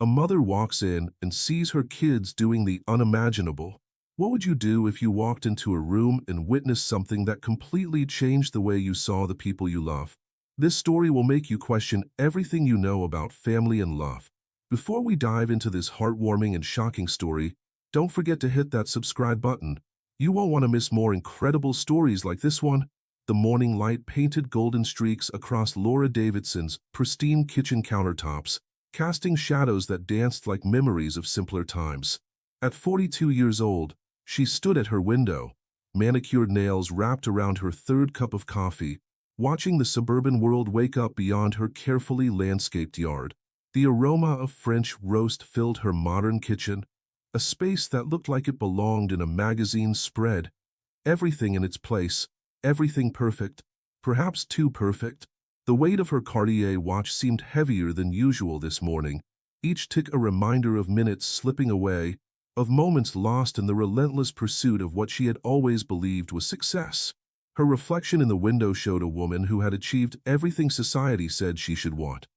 A mother walks in and sees her kids doing the unimaginable. What would you do if you walked into a room and witnessed something that completely changed the way you saw the people you love? This story will make you question everything you know about family and love. Before we dive into this heartwarming and shocking story, don't forget to hit that subscribe button. You won't want to miss more incredible stories like this one. The morning light painted golden streaks across Laura Davidson's pristine kitchen countertops, casting shadows that danced like memories of simpler times. At 42 years old, she stood at her window, manicured nails wrapped around her third cup of coffee, watching the suburban world wake up beyond her carefully landscaped yard. The aroma of French roast filled her modern kitchen, a space that looked like it belonged in a magazine spread. Everything in its place, everything perfect, perhaps too perfect. The weight of her Cartier watch seemed heavier than usual this morning, each tick a reminder of minutes slipping away, of moments lost in the relentless pursuit of what she had always believed was success. Her reflection in the window showed a woman who had achieved everything society said she should want.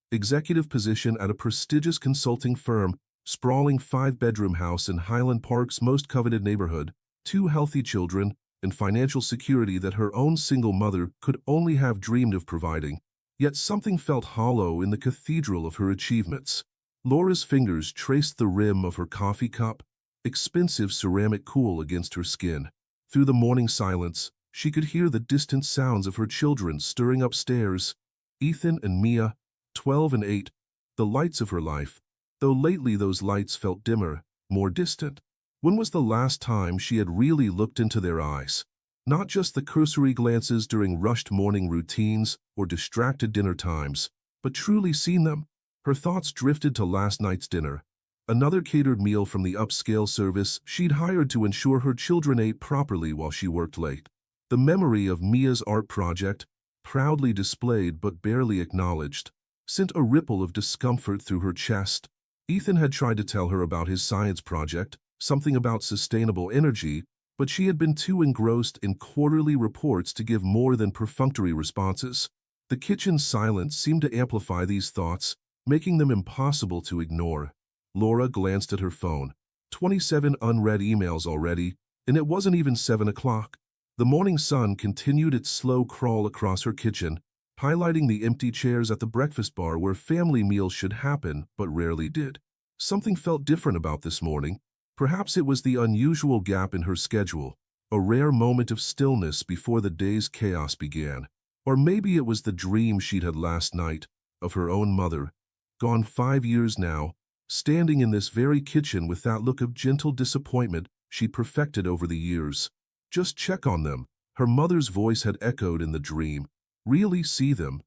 Executive position at a prestigious consulting firm, sprawling 5-bedroom house in Highland Park's most coveted neighborhood, 2 healthy children, and financial security that her own single mother could only have dreamed of providing. Yet something felt hollow in the cathedral of her achievements. Laura's fingers traced the rim of her coffee cup, expensive ceramic cool against her skin. Through the morning silence, she could hear the distant sounds of her children stirring upstairs. Ethan and Mia, 12 and 8, the lights of her life, though lately those lights felt dimmer, more distant. When was the last time she had really looked into their eyes? Not just the cursory glances during rushed morning routines or distracted dinner times, but truly seen them. Her thoughts drifted to last night's dinner, another catered meal from the upscale service she'd hired to ensure her children ate properly while she worked late. The memory of Mia's art project, proudly displayed but barely acknowledged, sent a ripple of discomfort through her chest. Ethan had tried to tell her about his science project, something about sustainable energy, but she had been too engrossed in quarterly reports to give more than perfunctory responses. The kitchen's silence seemed to amplify these thoughts, making them impossible to ignore. Laura glanced at her phone. 27 unread emails already, and it wasn't even 7 o'clock. The morning sun continued its slow crawl across her kitchen, highlighting the empty chairs at the breakfast bar where family meals should happen but rarely did. Something felt different about this morning. Perhaps it was the unusual gap in her schedule, a rare moment of stillness before the day's chaos began. Or maybe it was the dream she'd had last night, of her own mother, gone 5 years now, standing in this very kitchen with that look of gentle disappointment she'd perfected over the years. Just check on them, her mother's voice had echoed in the dream. Really see them.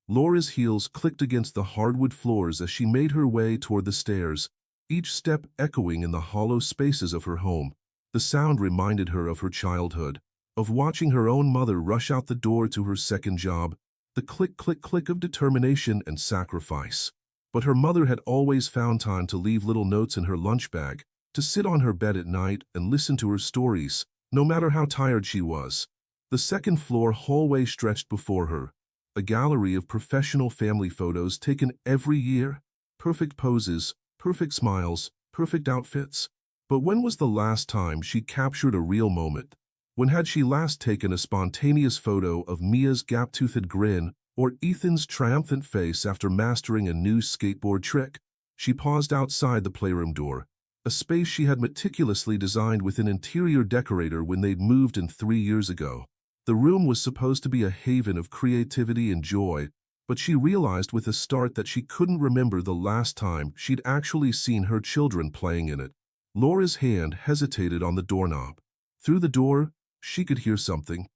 Laura's heels clicked against the hardwood floors as she made her way toward the stairs, each step echoing in the hollow spaces of her home. The sound reminded her of her childhood, of watching her own mother rush out the door to her second job, the click, click, click of determination and sacrifice. But her mother had always found time to leave little notes in her lunch bag, to sit on her bed at night and listen to her stories, no matter how tired she was. The second-floor hallway stretched before her, a gallery of professional family photos taken every year. Perfect poses, perfect smiles, perfect outfits. But when was the last time she captured a real moment? When had she last taken a spontaneous photo of Mia's gap-toothed grin or Ethan's triumphant face after mastering a new skateboard trick? She paused outside the playroom door, a space she had meticulously designed with an interior decorator when they'd moved in 3 years ago. The room was supposed to be a haven of creativity and joy, but she realized with a start that she couldn't remember the last time she'd actually seen her children playing in it. Laura's hand hesitated on the doorknob. Through the door, she could hear something.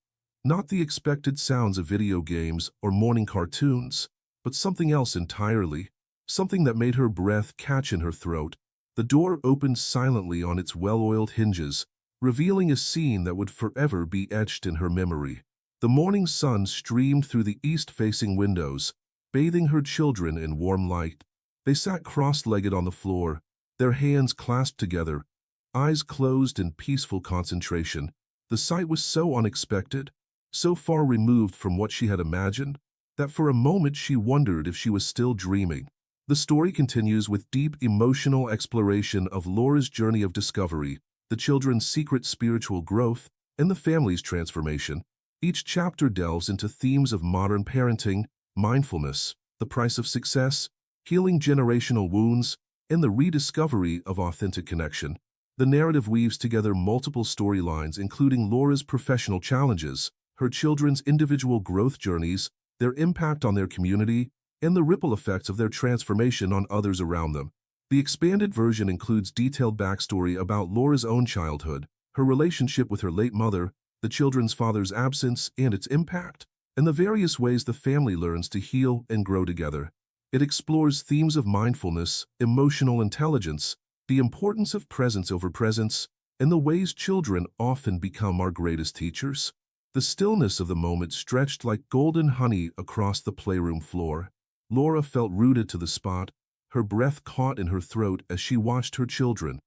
Not the expected sounds of video games or morning cartoons, but something else entirely, something that made her breath catch in her throat. The door opened silently on its well-oiled hinges, revealing a scene that would forever be etched in her memory. The morning sun streamed through the east-facing windows, bathing her children in warm light. They sat cross-legged on the floor, their hands clasped together, eyes closed in peaceful concentration. The sight was so unexpected, so far removed from what she had imagined, that for a moment she wondered if she was still dreaming. The story continues with deep emotional exploration of Laura's journey of discovery, the children's secret spiritual growth, and the family's transformation. Each chapter delves into themes of modern parenting, mindfulness, the price of success, healing generational wounds, and the rediscovery of authentic connection. The narrative weaves together multiple storylines including Laura's professional challenges, her children's individual growth journeys, their impact on their community, and the ripple effects of their transformation on others around them. The expanded version includes detailed backstory about Laura's own childhood, her relationship with her late mother, the children's father's absence and its impact, and the various ways the family learns to heal and grow together. It explores themes of mindfulness, emotional intelligence, the importance of presence over presence, and the ways children often become our greatest teachers. The stillness of the moment stretched like golden honey across the playroom floor. Laura felt rooted to the spot, her breath caught in her throat as she watched her children,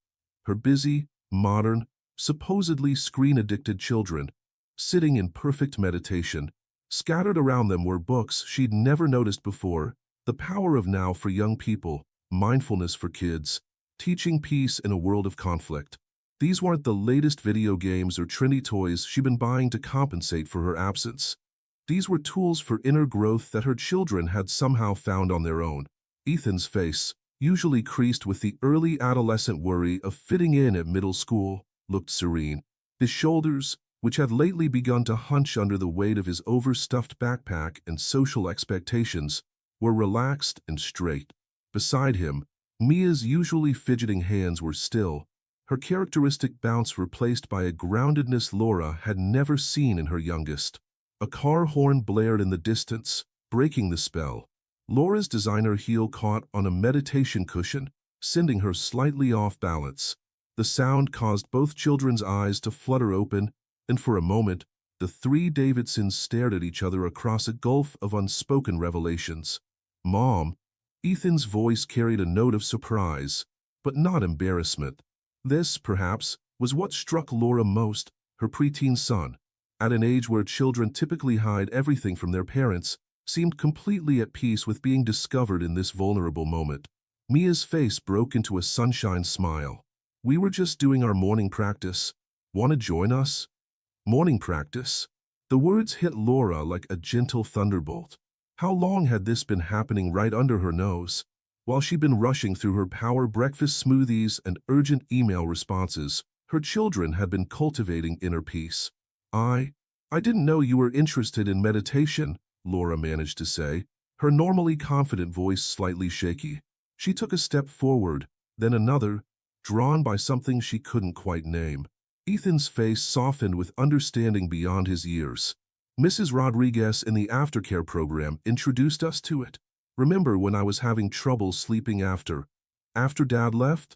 her busy, modern, supposedly screen-addicted children, sitting in perfect meditation. Scattered around them were books she'd never noticed before, The Power of Now for Young People, Mindfulness for Kids, Teaching Peace in a World of Conflict. These weren't the latest video games or trendy toys she'd been buying to compensate for her absence. These were tools for inner growth that her children had somehow found on their own. Ethan's face, usually creased with the early adolescent worry of fitting in at middle school, looked serene. His shoulders, which had lately begun to hunch under the weight of his overstuffed backpack and social expectations, were relaxed and straight. Beside him, Mia's usually fidgeting hands were still, her characteristic bounce replaced by a groundedness Laura had never seen in her youngest. A car horn blared in the distance, breaking the spell. Laura's designer heel caught on a meditation cushion, sending her slightly off balance. The sound caused both children's eyes to flutter open, and for a moment, the three Davidsons stared at each other across a gulf of unspoken revelations. "Mom," Ethan's voice carried a note of surprise, but not embarrassment. This, perhaps, was what struck Laura most, her preteen son, at an age where children typically hide everything from their parents, seemed completely at peace with being discovered in this vulnerable moment. Mia's face broke into a sunshine smile. "We were just doing our morning practice. Want to join us?" Morning practice. The words hit Laura like a gentle thunderbolt. How long had this been happening right under her nose? While she'd been rushing through her power breakfast smoothies and urgent email responses, her children had been cultivating inner peace. I didn't know you were interested in meditation," Laura managed to say, her normally confident voice slightly shaky. She took a step forward, then another, drawn by something she couldn't quite name. Ethan's face softened with understanding beyond his years. "Mrs. Rodriguez in the aftercare program introduced us to it. Remember when I was having trouble sleeping after Dad left?"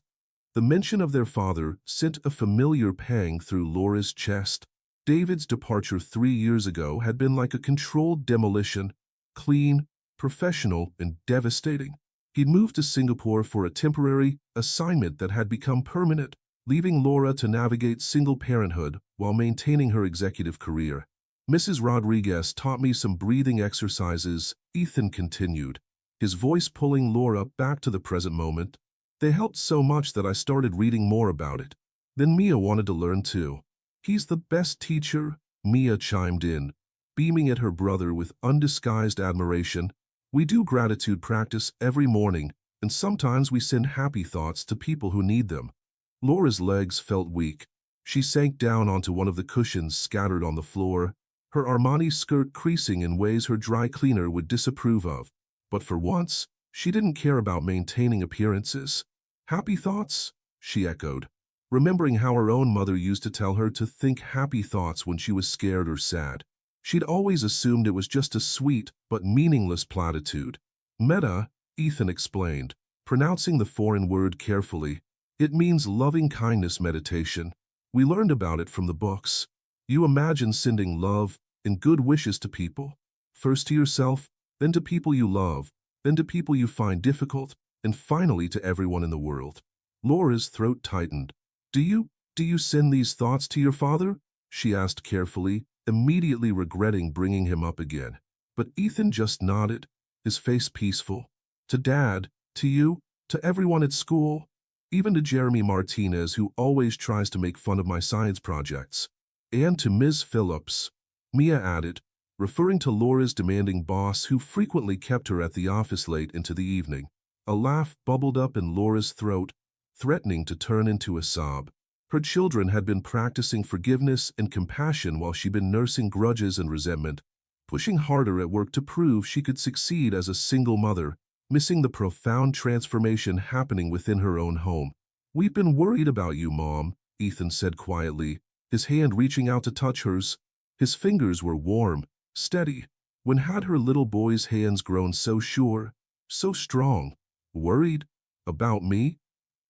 The mention of their father sent a familiar pang through Laura's chest. David's departure 3 years ago had been like a controlled demolition, clean, professional, and devastating. He'd moved to Singapore for a temporary assignment that had become permanent, leaving Laura to navigate single parenthood while maintaining her executive career. "Mrs. Rodriguez taught me some breathing exercises," Ethan continued, his voice pulling Laura back to the present moment. "They helped so much that I started reading more about it. Then Mia wanted to learn too." "He's the best teacher," Mia chimed in, beaming at her brother with undisguised admiration. "We do gratitude practice every morning, and sometimes we send happy thoughts to people who need them." Laura's legs felt weak. She sank down onto one of the cushions scattered on the floor, her Armani skirt creasing in ways her dry cleaner would disapprove of. But for once, she didn't care about maintaining appearances. "Happy thoughts?" she echoed, remembering how her own mother used to tell her to think happy thoughts when she was scared or sad. She'd always assumed it was just a sweet but meaningless platitude. "Metta," Ethan explained, pronouncing the foreign word carefully. "It means loving-kindness meditation. We learned about it from the books. You imagine sending love and good wishes to people, first to yourself, then to people you love, then to people you find difficult, and finally to everyone in the world." Laura's throat tightened. Do you send these thoughts to your father?" she asked carefully, immediately regretting bringing him up again. But Ethan just nodded, his face peaceful. "To Dad, To you, to everyone at school, even to Jeremy Martinez, who always tries to make fun of my science projects. And to Ms. Phillips, Mia added, referring to Laura's demanding boss who frequently kept her at the office late into the evening. A laugh bubbled up in Laura's throat, threatening to turn into a sob. Her children had been practicing forgiveness and compassion while she'd been nursing grudges and resentment, pushing harder at work to prove she could succeed as a single mother, missing the profound transformation happening within her own home. "We've been worried about you, Mom," Ethan said quietly, his hand reaching out to touch hers. His fingers were warm, steady. When had her little boy's hands grown so sure, so strong? "Worried? About me?"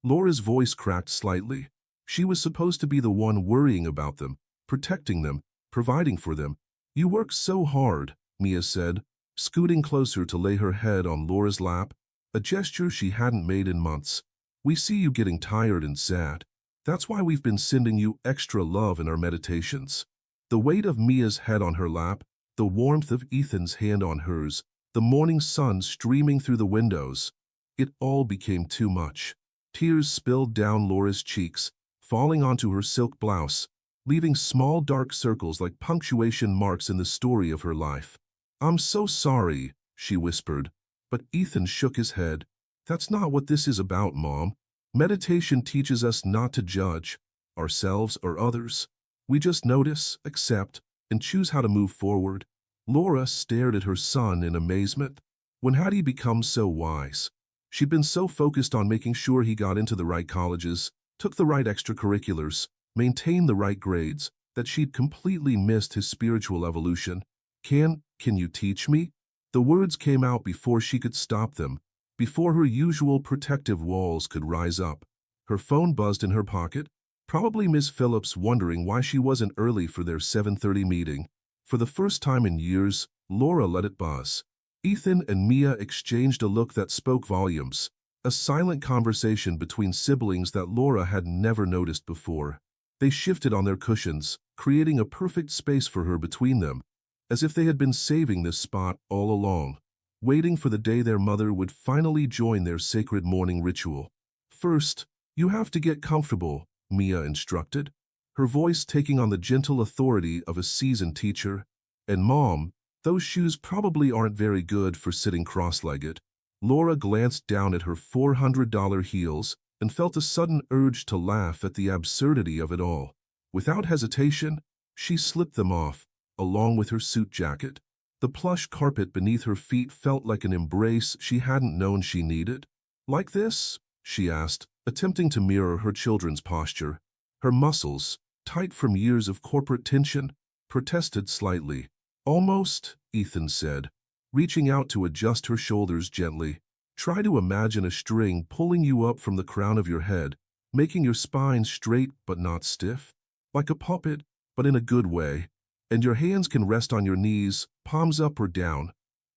Laura's voice cracked slightly. She was supposed to be the one worrying about them, protecting them, providing for them. "You work so hard," Mia said, scooting closer to lay her head on Laura's lap, a gesture she hadn't made in months. "We see you getting tired and sad. That's why we've been sending you extra love in our meditations." The weight of Mia's head on her lap, the warmth of Ethan's hand on hers, the morning sun streaming through the windows. It all became too much. Tears spilled down Laura's cheeks, falling onto her silk blouse, leaving small dark circles like punctuation marks in the story of her life. "I'm so sorry," she whispered, but Ethan shook his head. "That's not what this is about, Mom. Meditation teaches us not to judge ourselves or others. We just notice, accept, and choose how to move forward." Laura stared at her son in amazement. When had he become so wise? She'd been so focused on making sure he got into the right colleges, took the right extracurriculars, maintained the right grades, that she'd completely missed his spiritual evolution. Can you teach me?" The words came out before she could stop them, before her usual protective walls could rise up. Her phone buzzed in her pocket, probably Miss Phillips wondering why she wasn't early for their 7:30 meeting. For the first time in years, Laura let it buzz. Ethan and Mia exchanged a look that spoke volumes, a silent conversation between siblings that Laura had never noticed before. They shifted on their cushions, creating a perfect space for her between them, as if they had been saving this spot all along, waiting for the day their mother would finally join their sacred morning ritual. "First, you have to get comfortable," Mia instructed, her voice taking on the gentle authority of a seasoned teacher. "And Mom, those shoes probably aren't very good for sitting cross-legged." Laura glanced down at her $400 heels and felt a sudden urge to laugh at the absurdity of it all. Without hesitation, she slipped them off, along with her suit jacket. The plush carpet beneath her feet felt like an embrace she hadn't known she needed. "Like this?" she asked, attempting to mirror her children's posture. Her muscles, tight from years of corporate tension, protested slightly. "Almost," Ethan said, reaching out to adjust her shoulders gently. "Try to imagine a string pulling you up from the crown of your head, making your spine straight but not stiff. Like a puppet, but in a good way. And your hands can rest on your knees, palms up or down.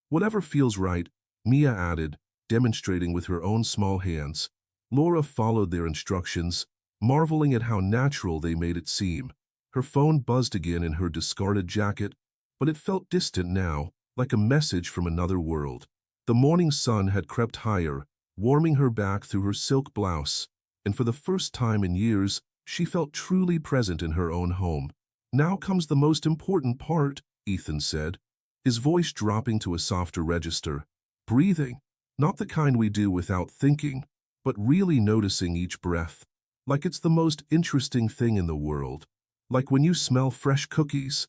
Whatever feels right," Mia added, demonstrating with her own small hands. Laura followed their instructions, marveling at how natural they made it seem. Her phone buzzed again in her discarded jacket, but it felt distant now, like a message from another world. The morning sun had crept higher, warming her back through her silk blouse, and for the first time in years, she felt truly present in her own home. "Now comes the most important part," Ethan said, his voice dropping to a softer register. "Breathing. Not the kind we do without thinking, but really noticing each breath. Like it's the most interesting thing in the world. Like when you smell fresh cookies."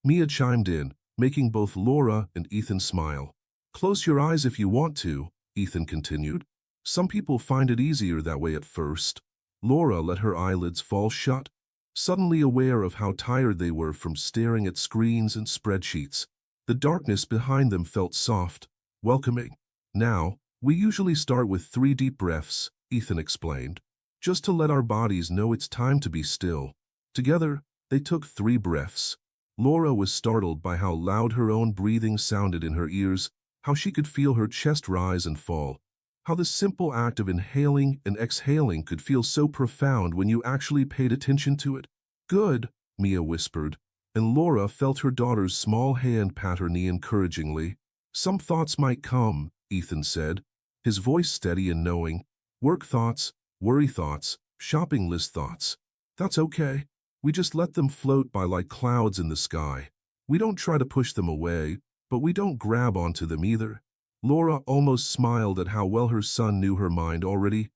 Mia chimed in, making both Laura and Ethan smile. "Close your eyes if you want to," Ethan continued. "Some people find it easier that way at first." Laura let her eyelids fall shut, suddenly aware of how tired they were from staring at screens and spreadsheets. The darkness behind them felt soft, welcoming. "Now, we usually start with 3 deep breaths," Ethan explained, "just to let our bodies know it's time to be still." Together, they took 3 breaths. Laura was startled by how loud her own breathing sounded in her ears, how she could feel her chest rise and fall, how the simple act of inhaling and exhaling could feel so profound when you actually paid attention to it. "Good," Mia whispered, and Laura felt her daughter's small hand pat her knee encouragingly. "Some thoughts might come," Ethan said, his voice steady and knowing. Work thoughts, worry thoughts, shopping list thoughts. That's okay. We just let them float by like clouds in the sky. We don't try to push them away, but we don't grab onto them either. Laura almost smiled at how well her son knew her mind already.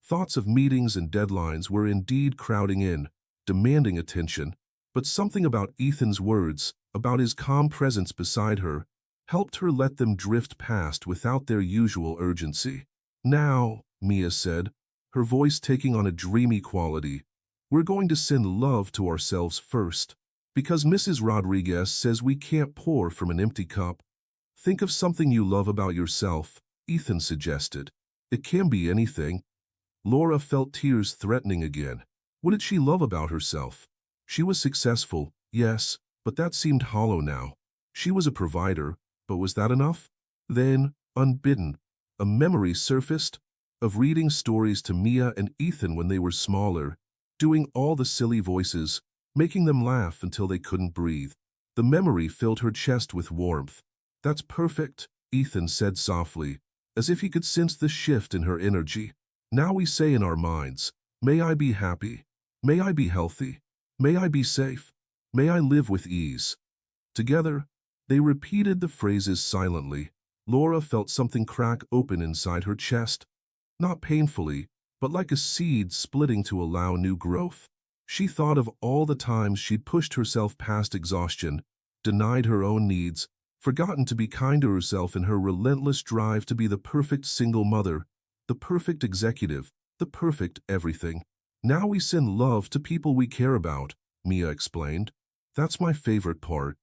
Thoughts of meetings and deadlines were indeed crowding in, demanding attention, but something about Ethan's words, about his calm presence beside her, helped her let them drift past without their usual urgency. Now, Mia said, her voice taking on a dreamy quality, we're going to send love to ourselves first, because Mrs. Rodriguez says we can't pour from an empty cup. Think of something you love about yourself, Ethan suggested. It can be anything. Laura felt tears threatening again. What did she love about herself? She was successful, yes, but that seemed hollow now. She was a provider, but was that enough? Then, unbidden, a memory surfaced of reading stories to Mia and Ethan when they were smaller, doing all the silly voices, making them laugh until they couldn't breathe. The memory filled her chest with warmth. That's perfect, Ethan said softly, as if he could sense the shift in her energy. Now we say in our minds, may I be happy, may I be healthy, may I be safe, may I live with ease. Together, they repeated the phrases silently. Laura felt something crack open inside her chest, not painfully, but like a seed splitting to allow new growth. She thought of all the times she'd pushed herself past exhaustion, denied her own needs, forgotten to be kind to herself in her relentless drive to be the perfect single mother, the perfect executive, the perfect everything. Now we send love to people we care about, Mia explained. That's my favorite part.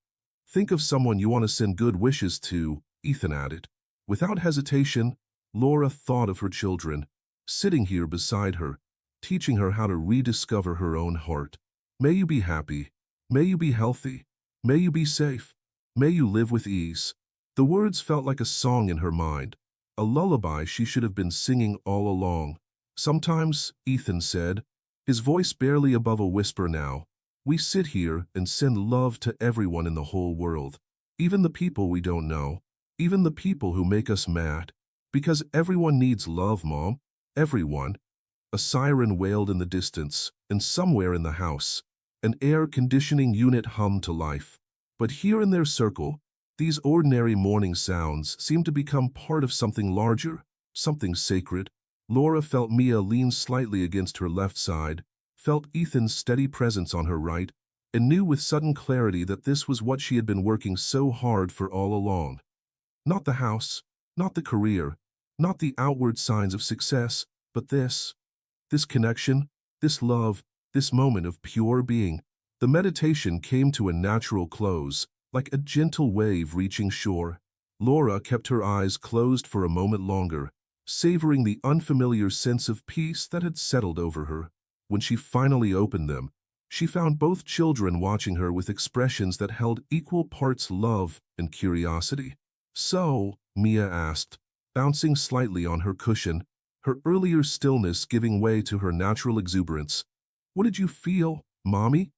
Think of someone you want to send good wishes to, Ethan added. Without hesitation, Laura thought of her children, sitting here beside her, teaching her how to rediscover her own heart. May you be happy. May you be healthy. May you be safe. May you live with ease. The words felt like a song in her mind, a lullaby she should have been singing all along. Sometimes, Ethan said, his voice barely above a whisper now, we sit here and send love to everyone in the whole world, even the people we don't know, even the people who make us mad. Because everyone needs love, Mom. Everyone. A siren wailed in the distance, and somewhere in the house, an air conditioning unit hummed to life. But here in their circle, these ordinary morning sounds seemed to become part of something larger, something sacred. Laura felt Mia lean slightly against her left side, felt Ethan's steady presence on her right, and knew with sudden clarity that this was what she had been working so hard for all along. Not the house, not the career, not the outward signs of success, but this connection, this love, this moment of pure being. The meditation came to a natural close, like a gentle wave reaching shore. Laura kept her eyes closed for a moment longer, savoring the unfamiliar sense of peace that had settled over her. When she finally opened them, she found both children watching her with expressions that held equal parts love and curiosity. So, Mia asked, bouncing slightly on her cushion, her earlier stillness giving way to her natural exuberance. What did you feel, Mommy?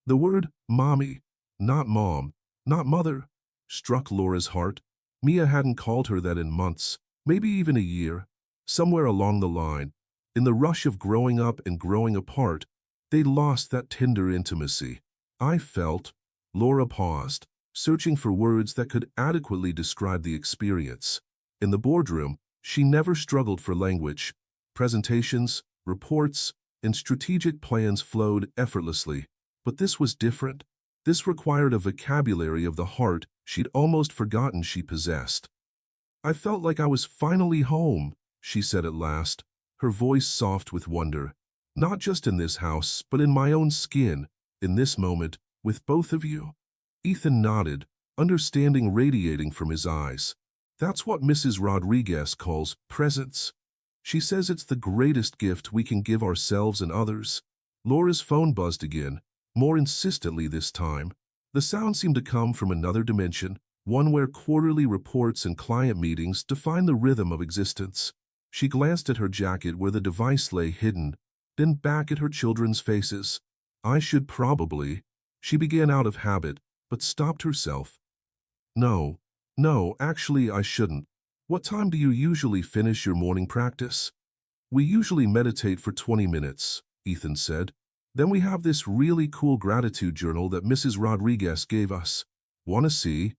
The word mommy, not mom, not mother, struck Laura's heart. Mia hadn't called her that in months, maybe even a year. Somewhere along the line, in the rush of growing up and growing apart, they'd lost that tender intimacy. I felt, Laura paused, searching for words that could adequately describe the experience. In the boardroom, she never struggled for language. Presentations, reports, and strategic plans flowed effortlessly. But this was different. This required a vocabulary of the heart she'd almost forgotten she possessed. I felt like I was finally home, she said at last, her voice soft with wonder. Not just in this house, but in my own skin, in this moment, with both of you. Ethan nodded, understanding radiating from his eyes. That's what Mrs. Rodriguez calls presence. She says it's the greatest gift we can give ourselves and others. Laura's phone buzzed again, more insistently this time. The sound seemed to come from another dimension, one where quarterly reports and client meetings define the rhythm of existence. She glanced at her jacket where the device lay hidden, then back at her children's faces. I should probably, she began out of habit, but stopped herself. No, actually I shouldn't. What time do you usually finish your morning practice? We usually meditate for 20 minutes, Ethan said. Then we have this really cool gratitude journal that Mrs. Rodriguez gave us. Want to see?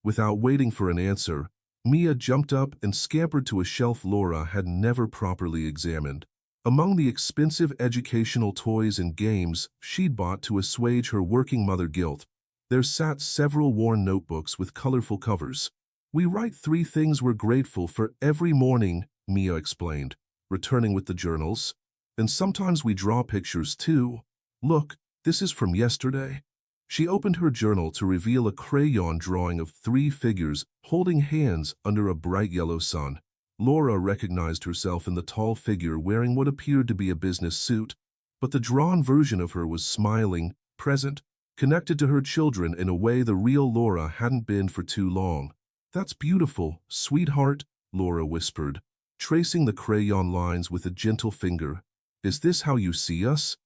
Without waiting for an answer, Mia jumped up and scampered to a shelf Laura had never properly examined. Among the expensive educational toys and games she'd bought to assuage her working mother guilt, there sat several worn notebooks with colorful covers. We write 3 things we're grateful for every morning, Mia explained, returning with the journals. And sometimes we draw pictures too. Look, this is from yesterday. She opened her journal to reveal a crayon drawing of 3 figures holding hands under a bright yellow sun. Laura recognized herself in the tall figure wearing what appeared to be a business suit, but the drawn version of her was smiling, present, connected to her children in a way the real Laura hadn't been for too long. "That's beautiful, sweetheart," Laura whispered, tracing the crayon lines with a gentle finger. "Is this how you see us?"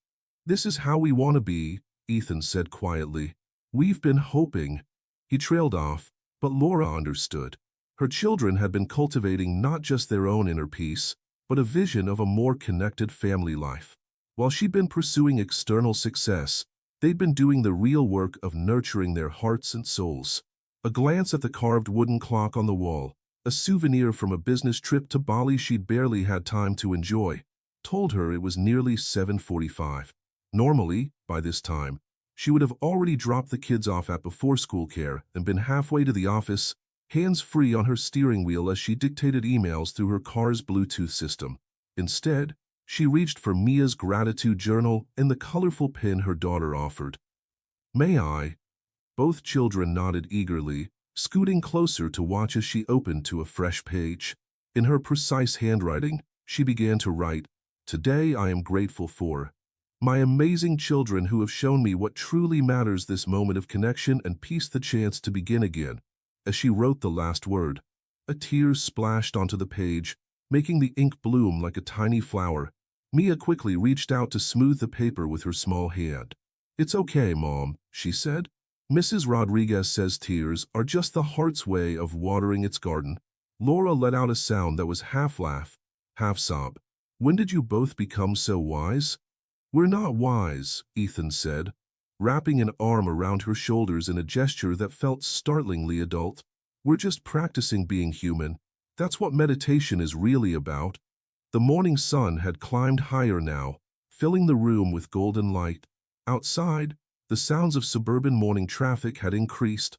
"This is how we want to be," Ethan said quietly. "We've been hoping." He trailed off, but Laura understood. Her children had been cultivating not just their own inner peace, but a vision of a more connected family life. While she'd been pursuing external success, they'd been doing the real work of nurturing their hearts and souls. A glance at the carved wooden clock on the wall, a souvenir from a business trip to Bali she'd barely had time to enjoy, told her it was nearly 7:45. Normally, by this time, she would have already dropped the kids off at before-school care and been halfway to the office, hands-free on her steering wheel as she dictated emails through her car's Bluetooth system. Instead, she reached for Mia's gratitude journal and the colorful pen her daughter offered. "May I?" Both children nodded eagerly, scooting closer to watch as she opened to a fresh page. In her precise handwriting, she began to write, "Today I am grateful for my amazing children who have shown me what truly matters, this moment of connection and peace, the chance to begin again." As she wrote the last word, a tear splashed onto the page, making the ink bloom like a tiny flower. Mia quickly reached out to smooth the paper with her small hand. "It's okay, Mom," she said. "Mrs. Rodriguez says tears are just the heart's way of watering its garden." Laura let out a sound that was half laugh, half sob. "When did you both become so wise?" "We're not wise," Ethan said, wrapping an arm around her shoulders in a gesture that felt startlingly adult. "We're just practicing being human. That's what meditation is really about." The morning sun had climbed higher now, filling the room with golden light. Outside, the sounds of suburban morning traffic had increased.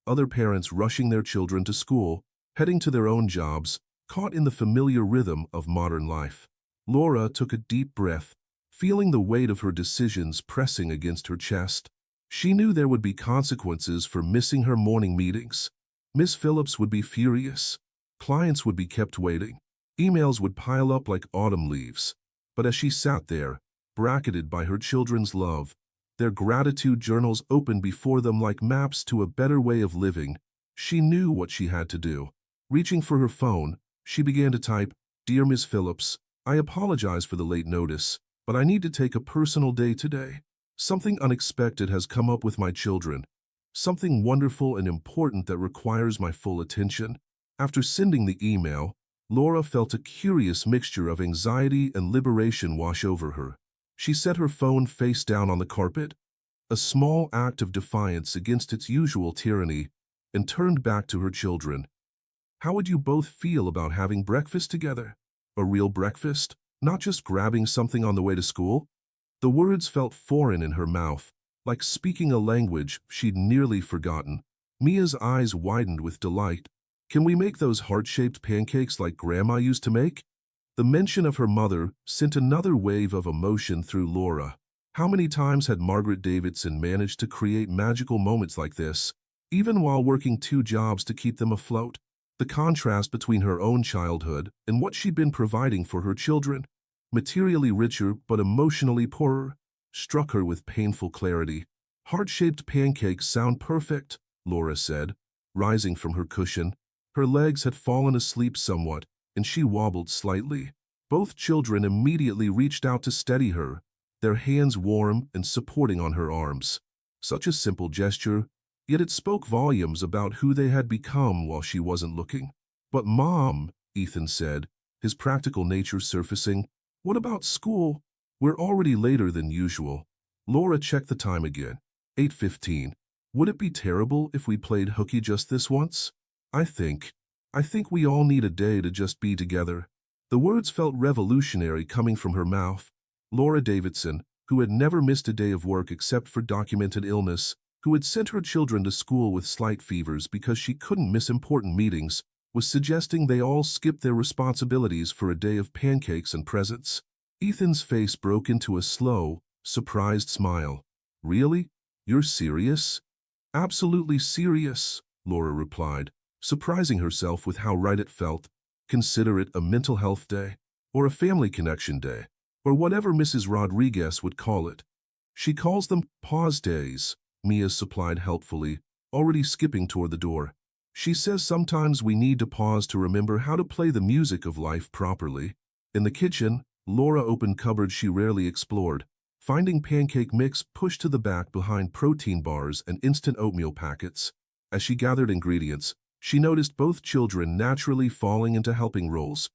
Other parents rushing their children to school, heading to their own jobs, caught in the familiar rhythm of modern life. Laura took a deep breath, feeling the weight of her decisions pressing against her chest. She knew there would be consequences for missing her morning meetings. Miss Phillips would be furious. Clients would be kept waiting. Emails would pile up like autumn leaves. But as she sat there, bracketed by her children's love, their gratitude journals opened before them like maps to a better way of living, she knew what she had to do. Reaching for her phone, she began to type, "Dear Miss Phillips, I apologize for the late notice, but I need to take a personal day today. Something unexpected has come up with my children. Something wonderful and important that requires my full attention." After sending the email, Laura felt a curious mixture of anxiety and liberation wash over her. She set her phone face down on the carpet, a small act of defiance against its usual tyranny, and turned back to her children. "How would you both feel about having breakfast together? A real breakfast, not just grabbing something on the way to school?" The words felt foreign in her mouth, like speaking a language she'd nearly forgotten. Mia's eyes widened with delight. "Can we make those heart-shaped pancakes like Grandma used to make?" The mention of her mother sent another wave of emotion through Laura. How many times had Margaret Davidson managed to create magical moments like this, even while working 2 jobs to keep them afloat? The contrast between her own childhood and what she'd been providing for her children, materially richer but emotionally poorer, struck her with painful clarity. "Heart-shaped pancakes sound perfect," Laura said, rising from her cushion. Her legs had fallen asleep somewhat, and she wobbled slightly. Both children immediately reached out to steady her, their hands warm and supporting on her arms. Such a simple gesture, yet it spoke volumes about who they had become while she wasn't looking. But Mom, Ethan said, his practical nature surfacing, what about school? We're already later than usual. Laura checked the time again. 8:15. Would it be terrible if we played hooky just this once? I think we all need a day to just be together. The words felt revolutionary coming from her mouth. Laura Davidson, who had never missed a day of work except for documented illness, who had sent her children to school with slight fevers because she couldn't miss important meetings, was suggesting they all skip their responsibilities for a day of pancakes and presents. Ethan's face broke into a slow, surprised smile. Really? You're serious? Absolutely serious, Laura replied, surprising herself with how right it felt. Consider it a mental health day, or a family connection day, or whatever Mrs. Rodriguez would call it. She calls them pause days, Mia supplied helpfully, already skipping toward the door. She says sometimes we need to pause to remember how to play the music of life properly. In the kitchen, Laura opened cupboards she rarely explored, finding pancake mix pushed to the back behind protein bars and instant oatmeal packets. As she gathered ingredients, she noticed both children naturally falling into helping roles.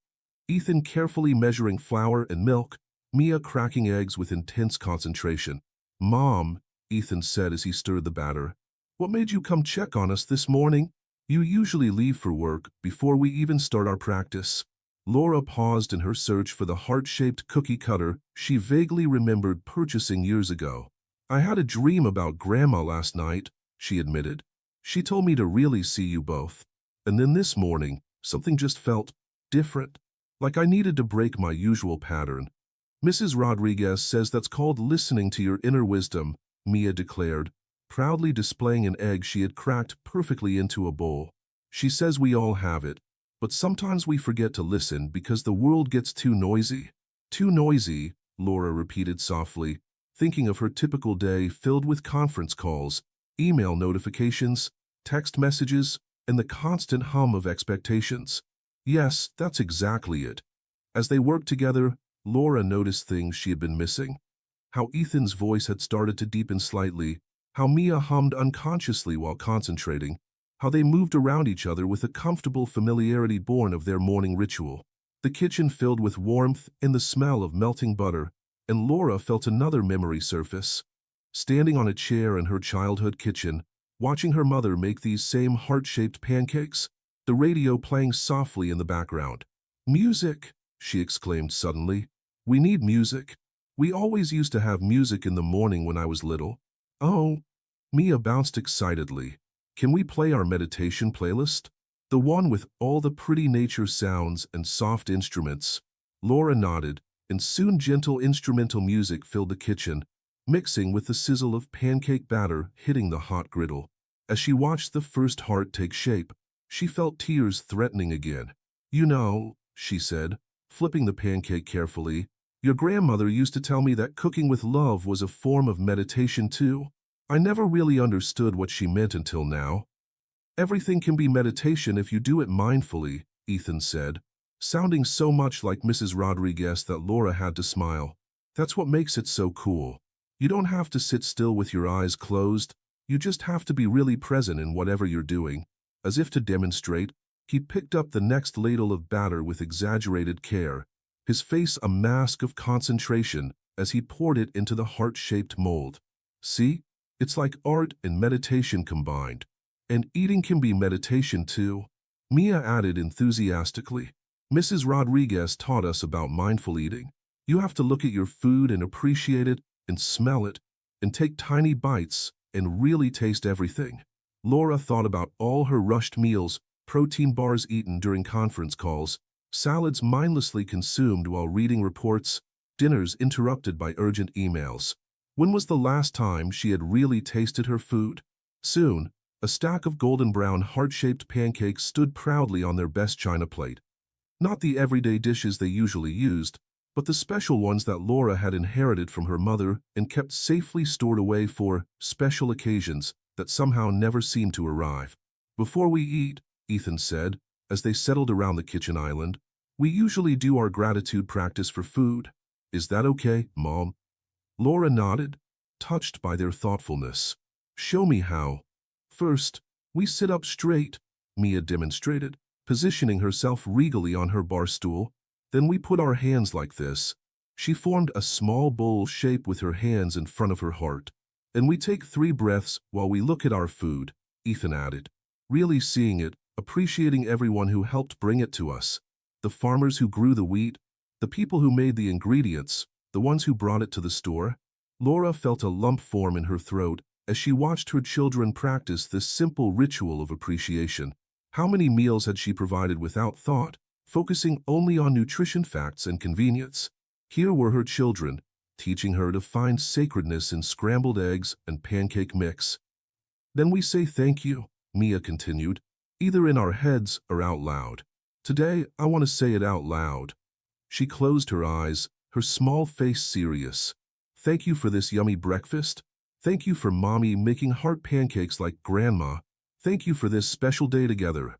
Ethan carefully measuring flour and milk, Mia cracking eggs with intense concentration. Mom, Ethan said as he stirred the batter, what made you come check on us this morning? You usually leave for work before we even start our practice. Laura paused in her search for the heart-shaped cookie cutter she vaguely remembered purchasing years ago. I had a dream about Grandma last night, she admitted. She told me to really see you both. And then this morning, something just felt different, like I needed to break my usual pattern. Mrs. Rodriguez says that's called listening to your inner wisdom, Mia declared, proudly displaying an egg she had cracked perfectly into a bowl. She says we all have it, but sometimes we forget to listen because the world gets too noisy. Too noisy, Laura repeated softly, thinking of her typical day filled with conference calls, email notifications, text messages, and the constant hum of expectations. Yes, that's exactly it. As they worked together, Laura noticed things she had been missing. How Ethan's voice had started to deepen slightly, how Mia hummed unconsciously while concentrating, how they moved around each other with a comfortable familiarity born of their morning ritual. The kitchen filled with warmth and the smell of melting butter, and Laura felt another memory surface. Standing on a chair in her childhood kitchen, watching her mother make these same heart-shaped pancakes, the radio playing softly in the background. Music, she exclaimed suddenly. We need music. We always used to have music in the morning when I was little. Oh, Mia bounced excitedly. Can we play our meditation playlist? The one with all the pretty nature sounds and soft instruments. Laura nodded, and soon gentle instrumental music filled the kitchen, mixing with the sizzle of pancake batter hitting the hot griddle. As she watched the first heart take shape, she felt tears threatening again. You know, she said, flipping the pancake carefully, your grandmother used to tell me that cooking with love was a form of meditation too. I never really understood what she meant until now. Everything can be meditation if you do it mindfully, Ethan said, sounding so much like Mrs. Rodriguez that Laura had to smile. That's what makes it so cool. You don't have to sit still with your eyes closed. You just have to be really present in whatever you're doing. As if to demonstrate, he picked up the next ladle of batter with exaggerated care, his face a mask of concentration as he poured it into the heart-shaped mold. See? It's like art and meditation combined. And eating can be meditation too, Mia added enthusiastically. Mrs. Rodriguez taught us about mindful eating. You have to look at your food and appreciate it and smell it and take tiny bites and really taste everything. Laura thought about all her rushed meals, protein bars eaten during conference calls, salads mindlessly consumed while reading reports, dinners interrupted by urgent emails. When was the last time she had really tasted her food? Soon, a stack of golden brown heart-shaped pancakes stood proudly on their best china plate. Not the everyday dishes they usually used, but the special ones that Laura had inherited from her mother and kept safely stored away for special occasions that somehow never seemed to arrive. Before we eat, Ethan said, as they settled around the kitchen island, we usually do our gratitude practice for food. Is that okay, Mom? Laura nodded, touched by their thoughtfulness. Show me how. First, we sit up straight, Mia demonstrated, positioning herself regally on her bar stool. Then we put our hands like this. She formed a small bowl shape with her hands in front of her heart. And we take 3 breaths while we look at our food, Ethan added, really seeing it, appreciating everyone who helped bring it to us. The farmers who grew the wheat, the people who made the ingredients, the ones who brought it to the store. Laura felt a lump form in her throat as she watched her children practice this simple ritual of appreciation. How many meals had she provided without thought, focusing only on nutrition facts and convenience? Here were her children, teaching her to find sacredness in scrambled eggs and pancake mix. Then we say thank you, Mia continued, either in our heads or out loud. Today, I want to say it out loud. She closed her eyes, her small face serious. Thank you for this yummy breakfast. Thank you for Mommy making heart pancakes like Grandma. Thank you for this special day together.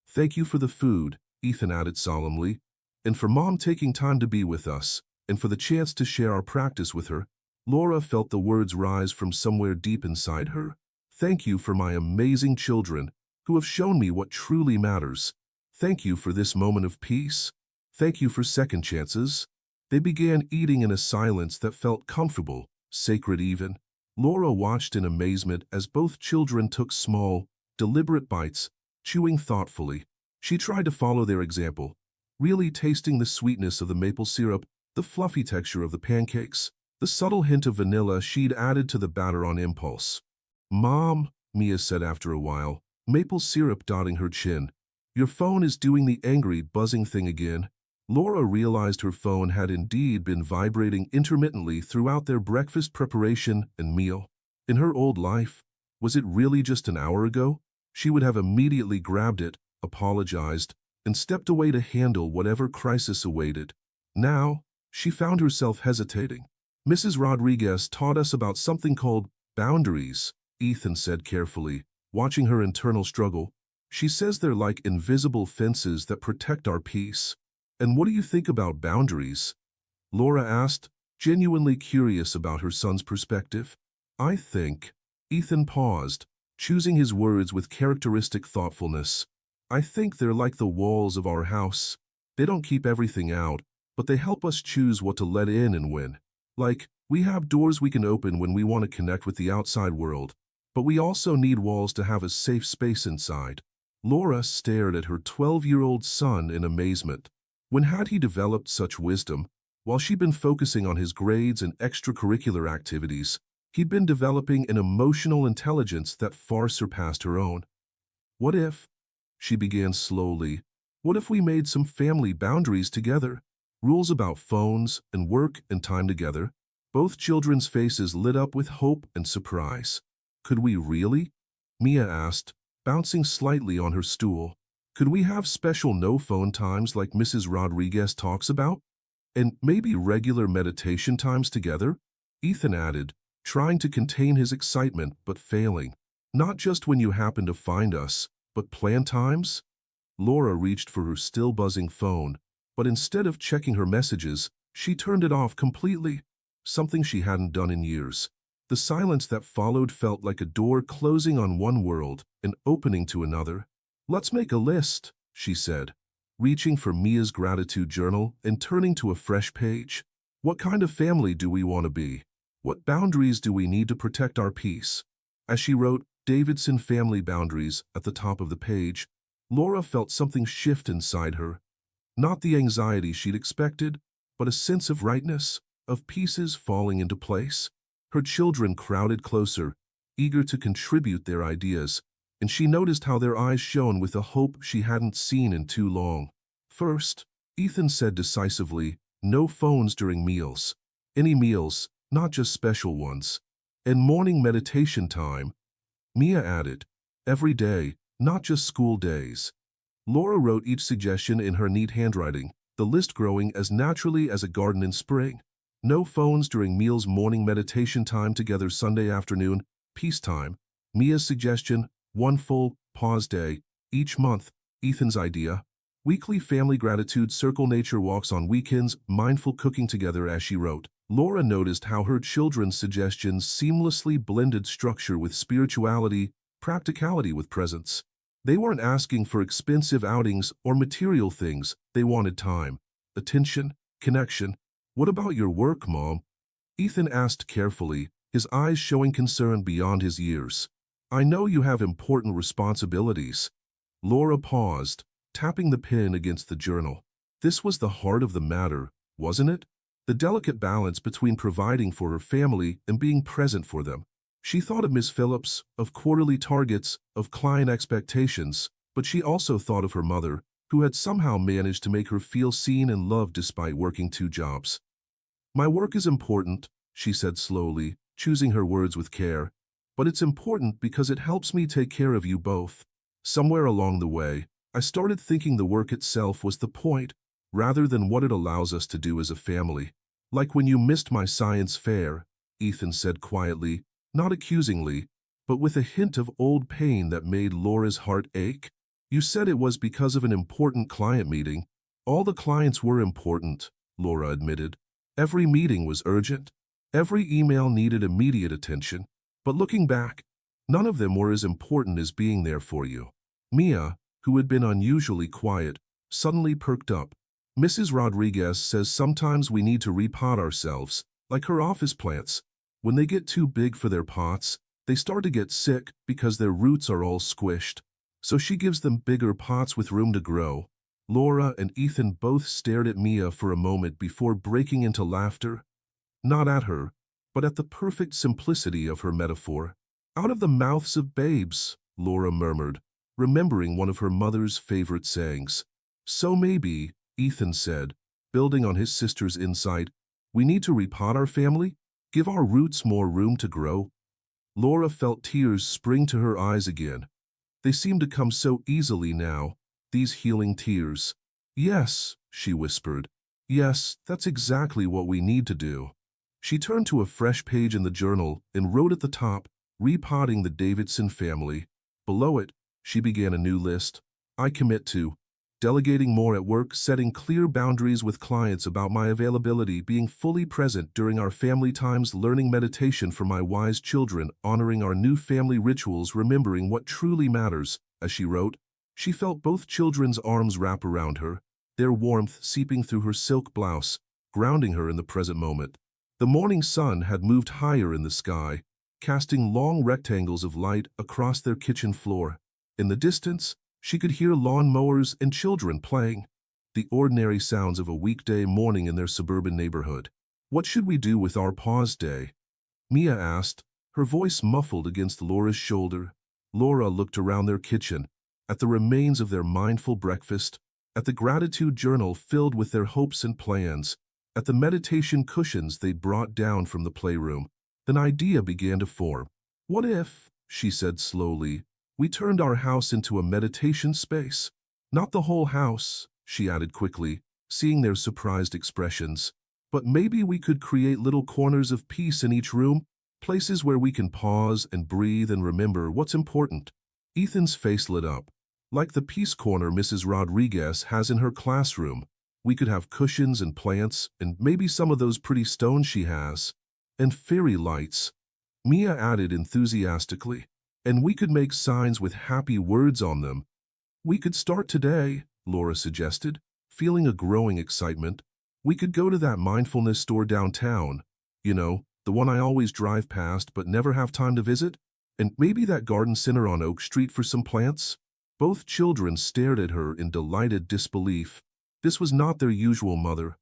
Thank you for the food, Ethan added solemnly, and for Mom taking time to be with us, and for the chance to share our practice with her. Laura felt the words rise from somewhere deep inside her. Thank you for my amazing children, who have shown me what truly matters. Thank you for this moment of peace. Thank you for second chances. They began eating in a silence that felt comfortable, sacred even. Laura watched in amazement as both children took small, deliberate bites, chewing thoughtfully. She tried to follow their example, really tasting the sweetness of the maple syrup, the fluffy texture of the pancakes, the subtle hint of vanilla she'd added to the batter on impulse. Mom, Mia said after a while, maple syrup dotting her chin. Your phone is doing the angry, buzzing thing again. Laura realized her phone had indeed been vibrating intermittently throughout their breakfast preparation and meal. In her old life, was it really just an hour ago? She would have immediately grabbed it, apologized, and stepped away to handle whatever crisis awaited. Now, she found herself hesitating. Mrs. Rodriguez taught us about something called boundaries, Ethan said carefully, watching her internal struggle. She says they're like invisible fences that protect our peace. And what do you think about boundaries? Laura asked, genuinely curious about her son's perspective. I think. Ethan paused, choosing his words with characteristic thoughtfulness. I think they're like the walls of our house. They don't keep everything out, but they help us choose what to let in and when. Like, we have doors we can open when we want to connect with the outside world, but we also need walls to have a safe space inside. Laura stared at her 12-year-old son in amazement. When had he developed such wisdom? While she'd been focusing on his grades and extracurricular activities, he'd been developing an emotional intelligence that far surpassed her own. What if, she began slowly, what if we made some family boundaries together? Rules about phones and work and time together. Both children's faces lit up with hope and surprise. Could we really? Mia asked, bouncing slightly on her stool. Could we have special no-phone times like Mrs. Rodriguez talks about? And maybe regular meditation times together? Ethan added, trying to contain his excitement but failing. Not just when you happen to find us, but planned times? Laura reached for her still buzzing phone, but instead of checking her messages, she turned it off completely, something she hadn't done in years. The silence that followed felt like a door closing on one world and opening to another. Let's make a list, she said, reaching for Mia's gratitude journal and turning to a fresh page. What kind of family do we want to be? What boundaries do we need to protect our peace? As she wrote Davidson family boundaries at the top of the page, Laura felt something shift inside her. Not the anxiety she'd expected, but a sense of rightness, of pieces falling into place. Her children crowded closer, eager to contribute their ideas, and she noticed how their eyes shone with a hope she hadn't seen in too long. First, Ethan said decisively, no phones during meals. Any meals, not just special ones. And morning meditation time. Mia added, every day, not just school days. Laura wrote each suggestion in her neat handwriting, the list growing as naturally as a garden in spring. No phones during meals, morning meditation time together Sunday afternoon, peace time. Mia's suggestion, one full pause day each month. Ethan's idea, weekly family gratitude circle, nature walks on weekends, mindful cooking together. As she wrote, Laura noticed how her children's suggestions seamlessly blended structure with spirituality, practicality with presence. They weren't asking for expensive outings or material things. They wanted time, attention, connection. "What about your work, Mom?" Ethan asked carefully, his eyes showing concern beyond his years. "I know you have important responsibilities." Laura paused, tapping the pen against the journal. This was the heart of the matter, wasn't it? The delicate balance between providing for her family and being present for them. She thought of Miss Phillips, of quarterly targets, of client expectations, but she also thought of her mother, who had somehow managed to make her feel seen and loved despite working 2 jobs. "My work is important," she said slowly, choosing her words with care, "but it's important because it helps me take care of you both." Somewhere along the way, I started thinking the work itself was the point, rather than what it allows us to do as a family. "Like when you missed my science fair," Ethan said quietly, not accusingly, but with a hint of old pain that made Laura's heart ache. "You said it was because of an important client meeting." "All the clients were important," Laura admitted. "Every meeting was urgent. Every email needed immediate attention. But looking back, none of them were as important as being there for you." Mia, who had been unusually quiet, suddenly perked up. "Mrs. Rodriguez says sometimes we need to repot ourselves, like her office plants. When they get too big for their pots, they start to get sick because their roots are all squished. So she gives them bigger pots with room to grow." Laura and Ethan both stared at Mia for a moment before breaking into laughter. Not at her, but at the perfect simplicity of her metaphor. "Out of the mouths of babes," Laura murmured, remembering one of her mother's favorite sayings. "So maybe," Ethan said, building on his sister's insight, "we need to repot our family, give our roots more room to grow." Laura felt tears spring to her eyes again. They seemed to come so easily now, these healing tears. "Yes," she whispered. "Yes, that's exactly what we need to do." She turned to a fresh page in the journal and wrote at the top, "Repotting the Davidson family." Below it, she began a new list. "I commit to delegating more at work, setting clear boundaries with clients about my availability, being fully present during our family times, learning meditation for my wise children, honoring our new family rituals, remembering what truly matters." As she wrote, she felt both children's arms wrap around her, their warmth seeping through her silk blouse, grounding her in the present moment. The morning sun had moved higher in the sky, casting long rectangles of light across their kitchen floor. In the distance, she could hear lawn mowers and children playing, the ordinary sounds of a weekday morning in their suburban neighborhood. "What should we do with our pause day?" Mia asked, her voice muffled against Laura's shoulder. Laura looked around their kitchen, at the remains of their mindful breakfast, at the gratitude journal filled with their hopes and plans, at the meditation cushions they'd brought down from the playroom. An idea began to form. "What if," she said slowly, "we turned our house into a meditation space?" "Not the whole house," she added quickly, seeing their surprised expressions. "But maybe we could create little corners of peace in each room, places where we can pause and breathe and remember what's important." Ethan's face lit up. "Like the peace corner Mrs. Rodriguez has in her classroom. We could have cushions and plants, and maybe some of those pretty stones she has. And fairy lights," Mia added enthusiastically. "And we could make signs with happy words on them." "We could start today," Laura suggested, feeling a growing excitement. "We could go to that mindfulness store downtown. You know, the one I always drive past but never have time to visit. And maybe that garden center on Oak Street for some plants." Both children stared at her in delighted disbelief. This was not their usual mother.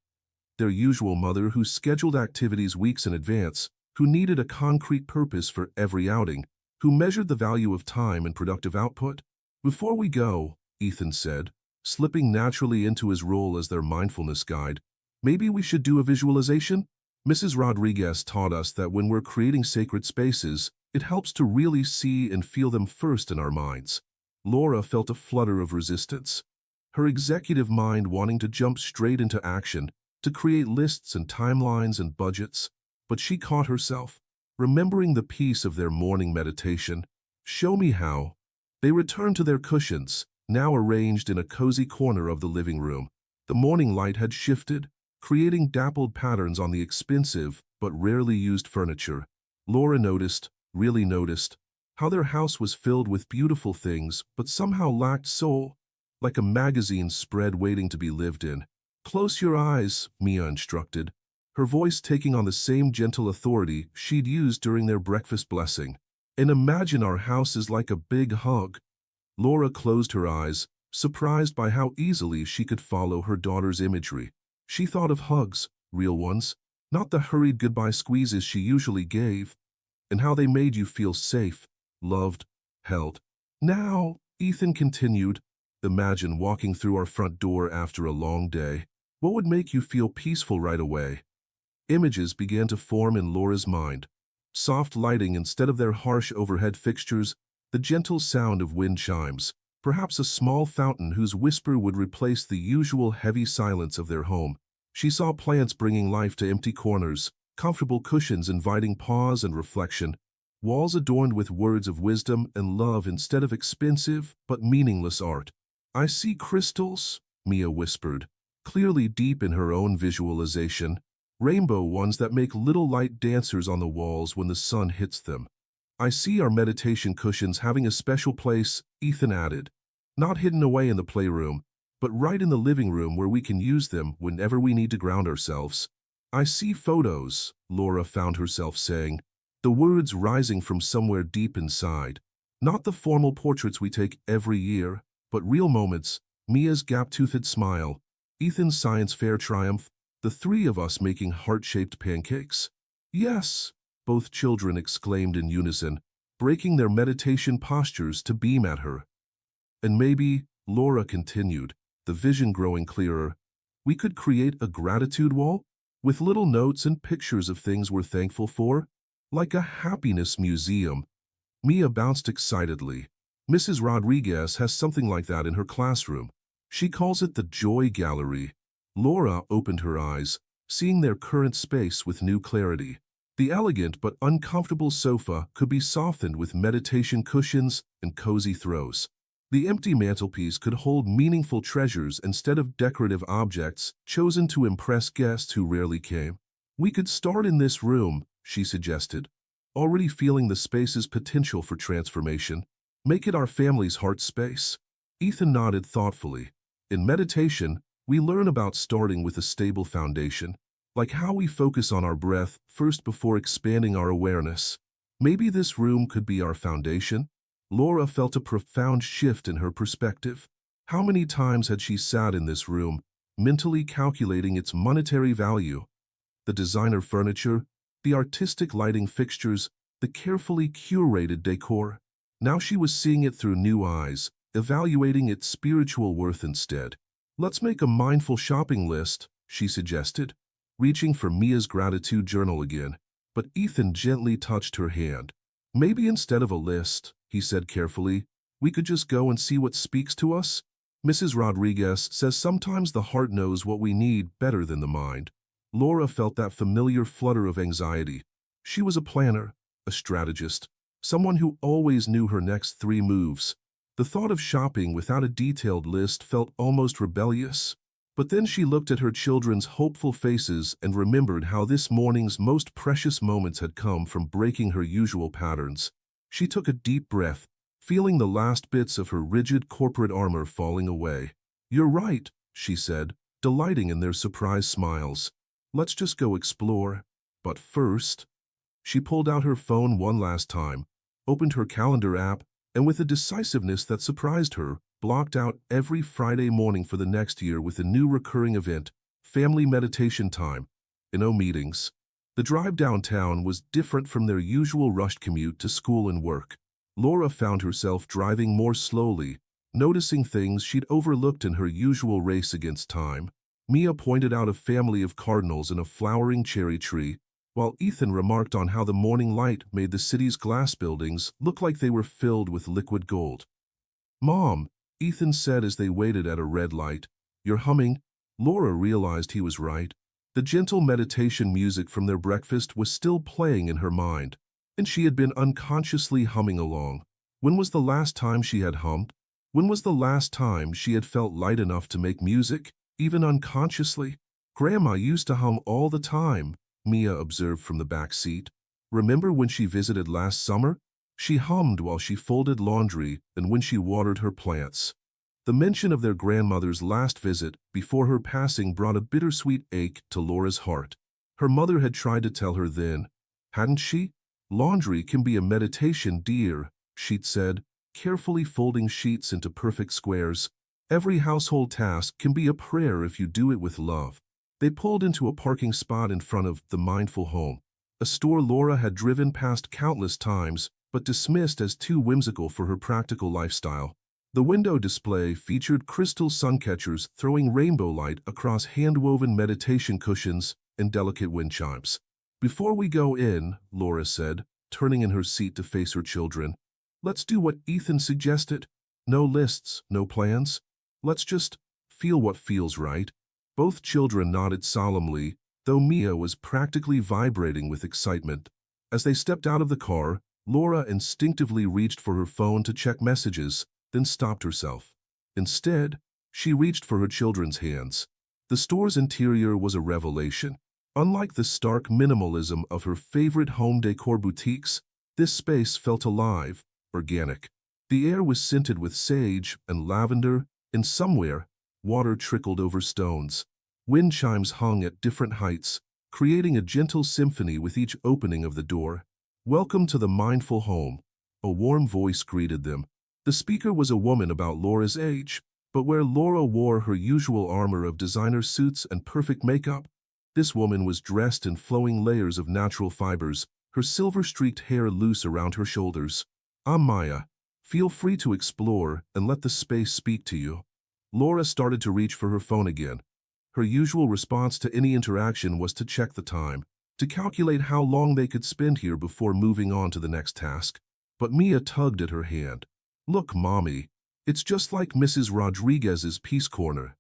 Their usual mother who scheduled activities weeks in advance, who needed a concrete purpose for every outing, who measured the value of time and productive output. "Before we go," Ethan said, slipping naturally into his role as their mindfulness guide, "maybe we should do a visualization?" Mrs. Rodriguez taught us that when we're creating sacred spaces, it helps to really see and feel them first in our minds. Laura felt a flutter of resistance, her executive mind wanting to jump straight into action, to create lists and timelines and budgets. But she caught herself, remembering the peace of their morning meditation. "Show me how." They returned to their cushions, now arranged in a cozy corner of the living room. The morning light had shifted, creating dappled patterns on the expensive but rarely used furniture. Laura noticed, really noticed, how their house was filled with beautiful things but somehow lacked soul, like a magazine spread waiting to be lived in. "Close your eyes," Mia instructed, her voice taking on the same gentle authority she'd used during their breakfast blessing. "And imagine our house is like a big hug." Laura closed her eyes, surprised by how easily she could follow her daughter's imagery. She thought of hugs, real ones, not the hurried goodbye squeezes she usually gave, and how they made you feel safe, loved, held. "Now," Ethan continued, "imagine walking through our front door after a long day. What would make you feel peaceful right away?" Images began to form in Laura's mind. Soft lighting instead of their harsh overhead fixtures, the gentle sound of wind chimes, perhaps a small fountain whose whisper would replace the usual heavy silence of their home. She saw plants bringing life to empty corners, comfortable cushions inviting pause and reflection, walls adorned with words of wisdom and love instead of expensive but meaningless art. "I see crystals," Mia whispered, clearly deep in her own visualization, rainbow ones that make little light dancers on the walls when the sun hits them. "I see our meditation cushions having a special place," Ethan added, "not hidden away in the playroom, but right in the living room where we can use them whenever we need to ground ourselves." "I see photos," Laura found herself saying, the words rising from somewhere deep inside. "Not the formal portraits we take every year, but real moments." Mia's gap-toothed smile, Ethan's science fair triumph, the three of us making heart-shaped pancakes. "Yes," both children exclaimed in unison, breaking their meditation postures to beam at her. "And maybe," Laura continued, the vision growing clearer, "we could create a gratitude wall with little notes and pictures of things we're thankful for, like a happiness museum." Mia bounced excitedly. "Mrs. Rodriguez has something like that in her classroom. She calls it the Joy Gallery." Laura opened her eyes, seeing their current space with new clarity. The elegant but uncomfortable sofa could be softened with meditation cushions and cozy throws. The empty mantelpiece could hold meaningful treasures instead of decorative objects chosen to impress guests who rarely came. "We could start in this room," she suggested, already feeling the space's potential for transformation. "Make it our family's heart space." Ethan nodded thoughtfully. "In meditation, we learn about starting with a stable foundation, like how we focus on our breath first before expanding our awareness. Maybe this room could be our foundation." Laura felt a profound shift in her perspective. How many times had she sat in this room, mentally calculating its monetary value? The designer furniture, the artistic lighting fixtures, the carefully curated decor. Now she was seeing it through new eyes, evaluating its spiritual worth instead. "Let's make a mindful shopping list," she suggested, reaching for Mia's gratitude journal again, but Ethan gently touched her hand. "Maybe instead of a list," he said carefully, "we could just go and see what speaks to us. Mrs. Rodriguez says sometimes the heart knows what we need better than the mind." Laura felt that familiar flutter of anxiety. She was a planner, a strategist, someone who always knew her next 3 moves. The thought of shopping without a detailed list felt almost rebellious. But then she looked at her children's hopeful faces and remembered how this morning's most precious moments had come from breaking her usual patterns. She took a deep breath, feeling the last bits of her rigid corporate armor falling away. "You're right," she said, delighting in their surprised smiles. "Let's just go explore. But first..." She pulled out her phone one last time, opened her calendar app, and with a decisiveness that surprised her, blocked out every Friday morning for the next year with a new recurring event, family meditation time, and no meetings. The drive downtown was different from their usual rushed commute to school and work. Laura found herself driving more slowly, noticing things she'd overlooked in her usual race against time. Mia pointed out a family of cardinals and a flowering cherry tree, while Ethan remarked on how the morning light made the city's glass buildings look like they were filled with liquid gold. "Mom," Ethan said as they waited at a red light, "you're humming." Laura realized he was right. The gentle meditation music from their breakfast was still playing in her mind, and she had been unconsciously humming along. When was the last time she had hummed? When was the last time she had felt light enough to make music, even unconsciously? "Grandma used to hum all the time," Mia observed from the back seat. "Remember when she visited last summer? She hummed while she folded laundry and when she watered her plants. The mention of their grandmother's last visit before her passing brought a bittersweet ache to Laura's heart. Her mother had tried to tell her then, hadn't she? Laundry can be a meditation, dear, she'd said, carefully folding sheets into perfect squares. Every household task can be a prayer if you do it with love. They pulled into a parking spot in front of the Mindful Home, a store Laura had driven past countless times but dismissed as too whimsical for her practical lifestyle. The window display featured crystal sun catchers throwing rainbow light across hand-woven meditation cushions and delicate wind chimes. "Before we go in," Laura said, turning in her seat to face her children, "let's do what Ethan suggested. No lists, no plans. Let's just feel what feels right." Both children nodded solemnly, though Mia was practically vibrating with excitement. As they stepped out of the car, Laura instinctively reached for her phone to check messages, then stopped herself. Instead, she reached for her children's hands. The store's interior was a revelation. Unlike the stark minimalism of her favorite home decor boutiques, this space felt alive, organic. The air was scented with sage and lavender, and somewhere, water trickled over stones. Wind chimes hung at different heights, creating a gentle symphony with each opening of the door. "Welcome to the Mindful Home," a warm voice greeted them. The speaker was a woman about Laura's age, but where Laura wore her usual armor of designer suits and perfect makeup, this woman was dressed in flowing layers of natural fibers, her silver-streaked hair loose around her shoulders. "I'm Maya. Feel free to explore and let the space speak to you." Laura started to reach for her phone again. Her usual response to any interaction was to check the time, to calculate how long they could spend here before moving on to the next task. But Mia tugged at her hand. "Look, Mommy, it's just like Mrs. Rodriguez's Peace Corner."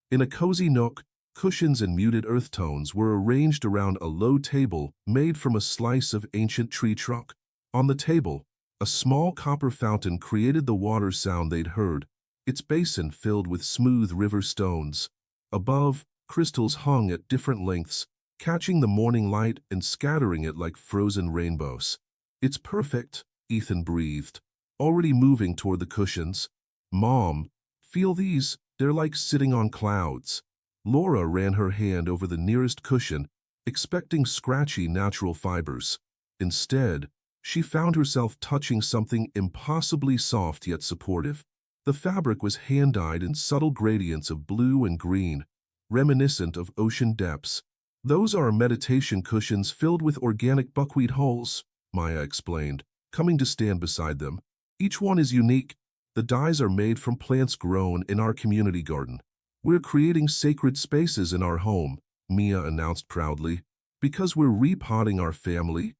In a cozy nook, cushions and muted earth tones were arranged around a low table made from a slice of ancient tree trunk. On the table, a small copper fountain created the water sound they'd heard, its basin filled with smooth river stones. Above, crystals hung at different lengths, catching the morning light and scattering it like frozen rainbows. "It's perfect," Ethan breathed, already moving toward the cushions. "Mom, feel these, they're like sitting on clouds." Laura ran her hand over the nearest cushion, expecting scratchy natural fibers. Instead, she found herself touching something impossibly soft yet supportive. The fabric was hand-dyed in subtle gradients of blue and green, reminiscent of ocean depths. "Those are meditation cushions filled with organic buckwheat hulls," Maya explained, coming to stand beside them. "Each one is unique. The dyes are made from plants grown in our community garden. We're creating sacred spaces in our home," Mia announced proudly, "because we're repotting our family."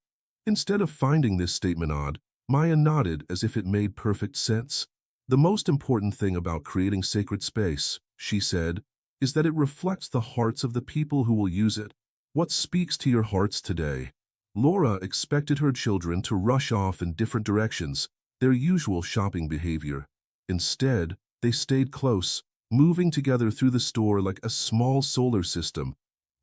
Instead of finding this statement odd, Maya nodded as if it made perfect sense. "The most important thing about creating sacred space," she said, "is that it reflects the hearts of the people who will use it. What speaks to your hearts today?" Laura expected her children to rush off in different directions, their usual shopping behavior. Instead, they stayed close, moving together through the store like a small solar system,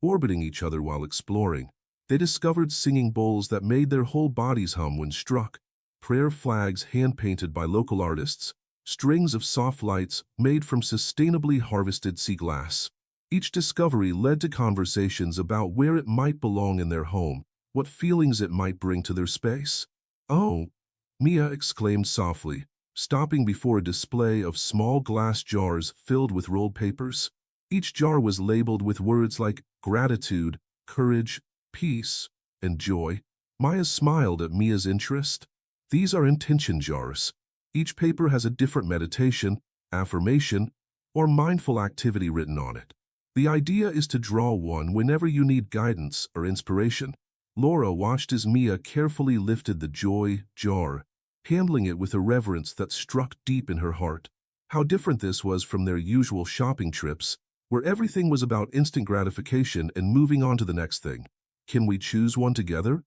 orbiting each other while exploring. They discovered singing bowls that made their whole bodies hum when struck, prayer flags hand-painted by local artists, strings of soft lights made from sustainably harvested sea glass. Each discovery led to conversations about where it might belong in their home, what feelings it might bring to their space. "Oh," Mia exclaimed softly, stopping before a display of small glass jars filled with rolled papers. Each jar was labeled with words like gratitude, courage, peace, and joy. Maya smiled at Mia's interest. "These are intention jars. Each paper has a different meditation, affirmation, or mindful activity written on it. The idea is to draw one whenever you need guidance or inspiration." Laura watched as Mia carefully lifted the joy jar, handling it with a reverence that struck deep in her heart. How different this was from their usual shopping trips, where everything was about instant gratification and moving on to the next thing. "Can we choose one together?"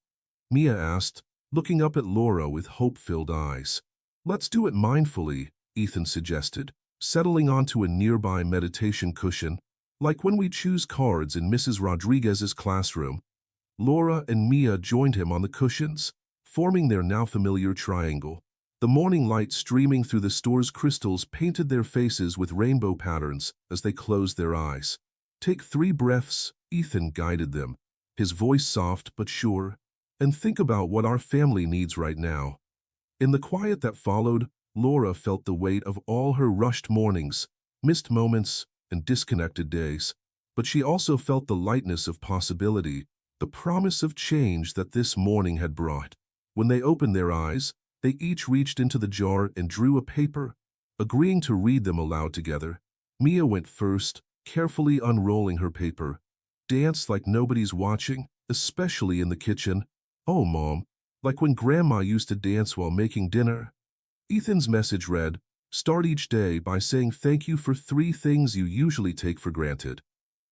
Mia asked, looking up at Laura with hope-filled eyes. "Let's do it mindfully," Ethan suggested, settling onto a nearby meditation cushion, "like when we choose cards in Mrs. Rodriguez's classroom." Laura and Mia joined him on the cushions, forming their now familiar triangle. The morning light streaming through the store's crystals painted their faces with rainbow patterns as they closed their eyes. "Take 3 breaths," Ethan guided them, his voice soft but sure, "and think about what our family needs right now." In the quiet that followed, Laura felt the weight of all her rushed mornings, missed moments, and disconnected days. But she also felt the lightness of possibility, the promise of change that this morning had brought. When they opened their eyes, they each reached into the jar and drew a paper, agreeing to read them aloud together. Mia went first, carefully unrolling her paper. "Dance like nobody's watching, especially in the kitchen. Oh, Mom, like when Grandma used to dance while making dinner." Ethan's message read, "Start each day by saying thank you for 3 things you usually take for granted."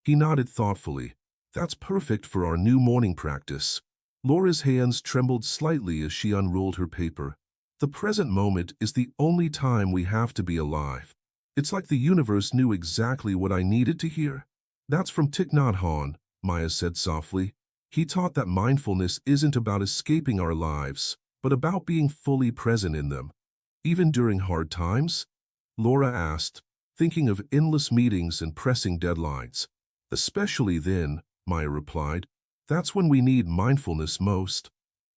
He nodded thoughtfully. "That's perfect for our new morning practice." Laura's hands trembled slightly as she unrolled her paper. "The present moment is the only time we have to be alive. It's like the universe knew exactly what I needed to hear." "That's from Thich Nhat Hanh," Maya said softly. "He taught that mindfulness isn't about escaping our lives, but about being fully present in them." "Even during hard times?" Laura asked, thinking of endless meetings and pressing deadlines. "Especially then," Maya replied. "That's when we need mindfulness most."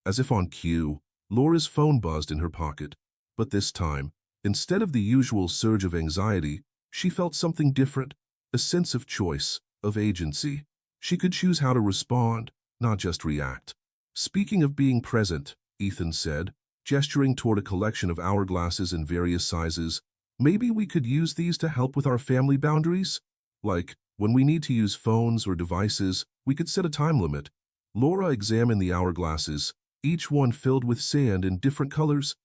As if on cue, Laura's phone buzzed in her pocket. But this time, instead of the usual surge of anxiety, she felt something different, a sense of choice, of agency. She could choose how to respond, not just react. "Speaking of being present," Ethan said, gesturing toward a collection of hourglasses in various sizes, "maybe we could use these to help with our family boundaries? Like, when we need to use phones or devices, we could set a time limit." Laura examined the hourglasses, each one filled with sand in different colors: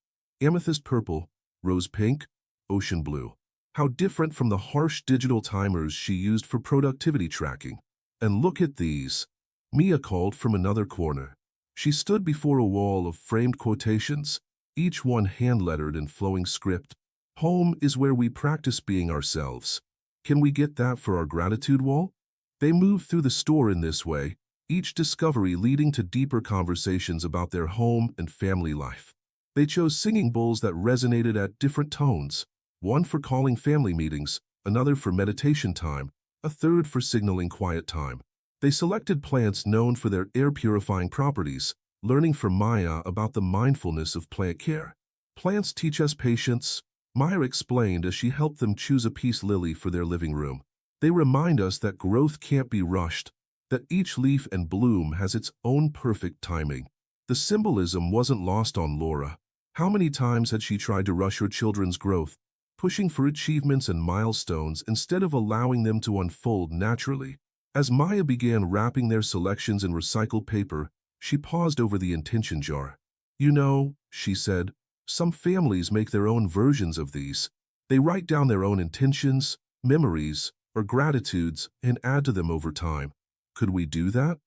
amethyst purple, rose pink, ocean blue. How different from the harsh digital timers she used for productivity tracking. "And look at these," Mia called from another corner. She stood before a wall of framed quotations, each one hand-lettered in flowing script. "Home is where we practice being ourselves. Can we get that for our gratitude wall?" They moved through the store in this way, each discovery leading to deeper conversations about their home and family life. They chose singing bowls that resonated at different tones, one for calling family meetings, another for meditation time, a third for signaling quiet time. They selected plants known for their air-purifying properties, learning from Maya about the mindfulness of plant care. "Plants teach us patience," Maya explained as she helped them choose a peace lily for their living room. "They remind us that growth can't be rushed, that each leaf and bloom has its own perfect timing." The symbolism wasn't lost on Laura. How many times had she tried to rush her children's growth, pushing for achievements and milestones instead of allowing them to unfold naturally? As Maya began wrapping their selections in recycled paper, she paused over the intention jar. "You know," she said, "some families make their own versions of these. They write down their own intentions, memories, or gratitudes and add to them over time. Could we do that?"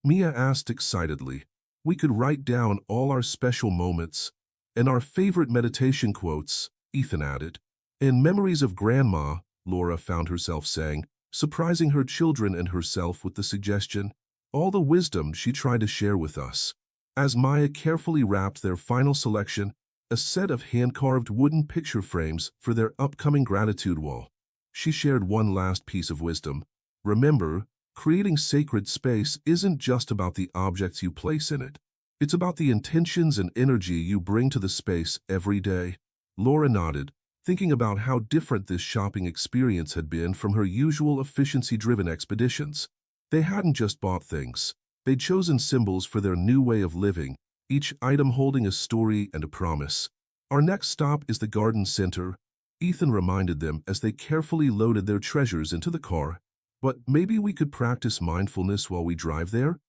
Mia asked excitedly. "We could write down all our special moments and our favorite meditation quotes," Ethan added. "And memories of Grandma," Laura found herself saying, surprising her children and herself with the suggestion. "All the wisdom she tried to share with us." As Maya carefully wrapped their final selection, a set of hand-carved wooden picture frames for their upcoming gratitude wall, she shared one last piece of wisdom. "Remember, creating sacred space isn't just about the objects you place in it. It's about the intentions and energy you bring to the space every day." Laura nodded, thinking about how different this shopping experience had been from her usual efficiency-driven expeditions. They hadn't just bought things. They'd chosen symbols for their new way of living, each item holding a story and a promise. "Our next stop is the garden center," Ethan reminded them as they carefully loaded their treasures into the car. "But maybe we could practice mindfulness while we drive there?"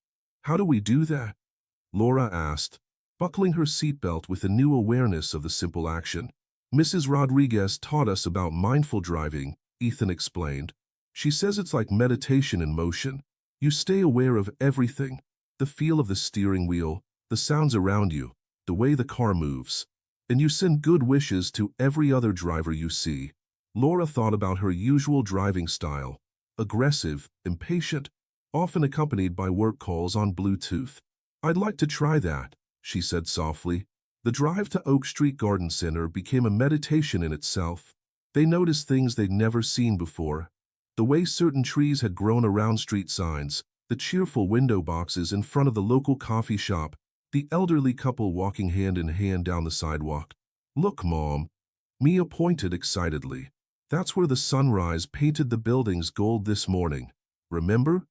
"How do we do that?" Laura asked, buckling her seatbelt with a new awareness of the simple action. "Mrs. Rodriguez taught us about mindful driving," Ethan explained. "She says it's like meditation in motion. You stay aware of everything, the feel of the steering wheel, the sounds around you, the way the car moves, and you send good wishes to every other driver you see." Laura thought about her usual driving style, aggressive, impatient, often accompanied by work calls on Bluetooth. "I'd like to try that," she said softly. The drive to Oak Street Garden Center became a meditation in itself. They noticed things they'd never seen before. The way certain trees had grown around street signs, the cheerful window boxes in front of the local coffee shop, the elderly couple walking hand in hand down the sidewalk. "Look, Mom," Mia pointed excitedly. "That's where the sunrise painted the buildings gold this morning. Remember?"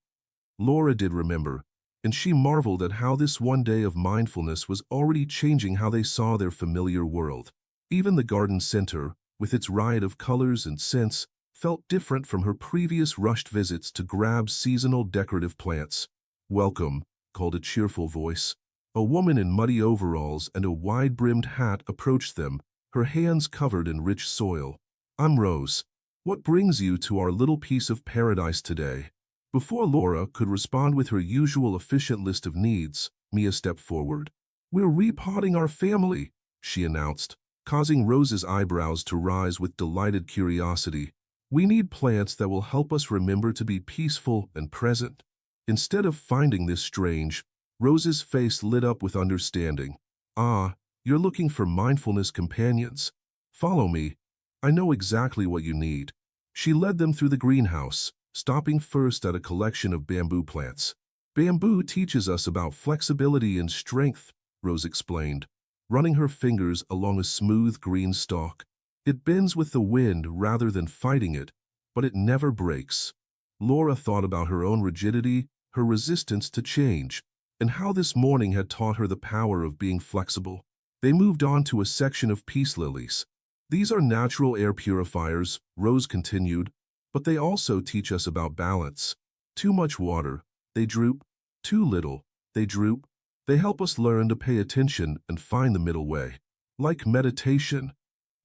Laura did remember, and she marveled at how this one day of mindfulness was already changing how they saw their familiar world. Even the garden center, with its riot of colors and scents, felt different from her previous rushed visits to grab seasonal decorative plants. "Welcome," called a cheerful voice. A woman in muddy overalls and a wide-brimmed hat approached them, her hands covered in rich soil. "I'm Rose. What brings you to our little piece of paradise today?" Before Laura could respond with her usual efficient list of needs, Mia stepped forward. "We're repotting our family," she announced, causing Rose's eyebrows to rise with delighted curiosity. "We need plants that will help us remember to be peaceful and present." Instead of finding this strange, Rose's face lit up with understanding. "Ah, you're looking for mindfulness companions. Follow me. I know exactly what you need." She led them through the greenhouse, stopping first at a collection of bamboo plants. "Bamboo teaches us about flexibility and strength," Rose explained, running her fingers along a smooth green stalk. "It bends with the wind rather than fighting it, but it never breaks." Laura thought about her own rigidity, her resistance to change, and how this morning had taught her the power of being flexible. They moved on to a section of peace lilies. "These are natural air purifiers," Rose continued, "but they also teach us about balance. Too much water, they droop. Too little, they droop. They help us learn to pay attention and find the middle way." "Like meditation,"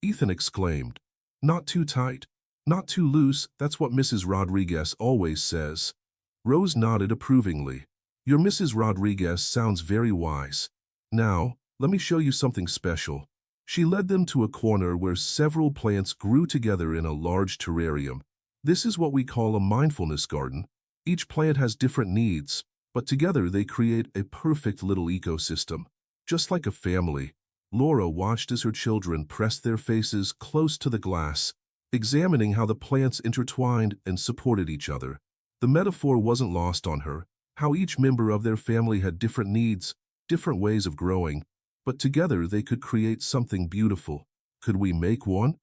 Ethan exclaimed. "Not too tight, not too loose, that's what Mrs. Rodriguez always says." Rose nodded approvingly. "Your Mrs. Rodriguez sounds very wise. Now, let me show you something special." She led them to a corner where several plants grew together in a large terrarium. "This is what we call a mindfulness garden. Each plant has different needs, but together they create a perfect little ecosystem. Just like a family." Laura watched as her children pressed their faces close to the glass, examining how the plants intertwined and supported each other. The metaphor wasn't lost on her, how each member of their family had different needs, different ways of growing, but together they could create something beautiful. "Could we make one?"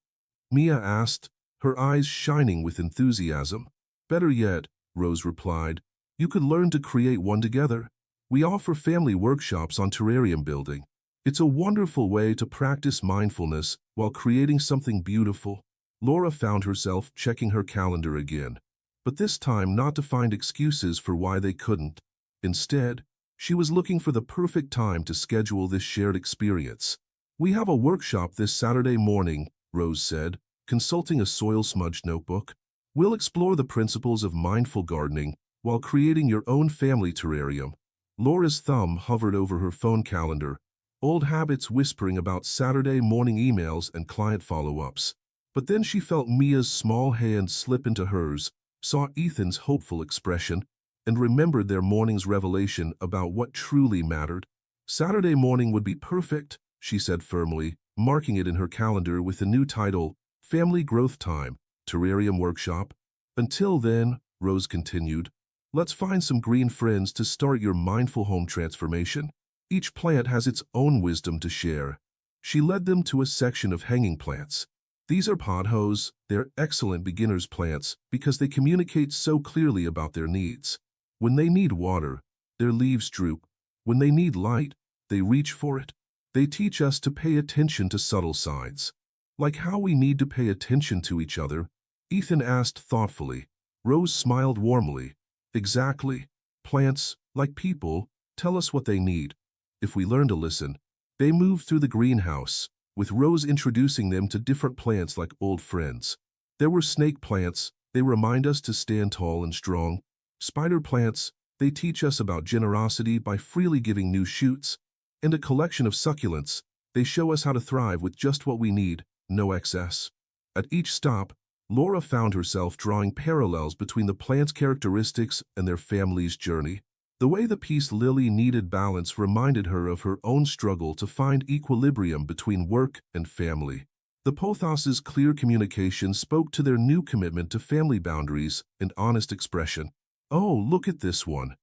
Mia asked, her eyes shining with enthusiasm. "Better yet," Rose replied, "you could learn to create one together. We offer family workshops on terrarium building. It's a wonderful way to practice mindfulness while creating something beautiful." Laura found herself checking her calendar again, but this time not to find excuses for why they couldn't. Instead, she was looking for the perfect time to schedule this shared experience. "We have a workshop this Saturday morning," Rose said, consulting a soil-smudged notebook. "We'll explore the principles of mindful gardening while creating your own family terrarium." Laura's thumb hovered over her phone calendar, old habits whispering about Saturday morning emails and client follow-ups. But then she felt Mia's small hand slip into hers, saw Ethan's hopeful expression, and remembered their morning's revelation about what truly mattered. Saturday morning would be perfect, she said firmly, marking it in her calendar with the new title, Family Growth Time, Terrarium Workshop. "Until then," Rose continued, "let's find some green friends to start your mindful home transformation. Each plant has its own wisdom to share." She led them to a section of hanging plants. "These are pothos. They're excellent beginner's plants because they communicate so clearly about their needs. When they need water, their leaves droop. When they need light, they reach for it. They teach us to pay attention to subtle signs. Like how we need to pay attention to each other," Ethan asked thoughtfully. Rose smiled warmly. "Exactly. Plants, like people, tell us what they need. If we learn to listen." They moved through the greenhouse, with Rose introducing them to different plants like old friends. There were snake plants, they remind us to stand tall and strong. Spider plants, they teach us about generosity by freely giving new shoots. And a collection of succulents, they show us how to thrive with just what we need, no excess. At each stop, Laura found herself drawing parallels between the plant's characteristics and their family's journey. The way the peace lily needed balance reminded her of her own struggle to find equilibrium between work and family. The Pothos's clear communication spoke to their new commitment to family boundaries and honest expression. "Oh, look at this one,"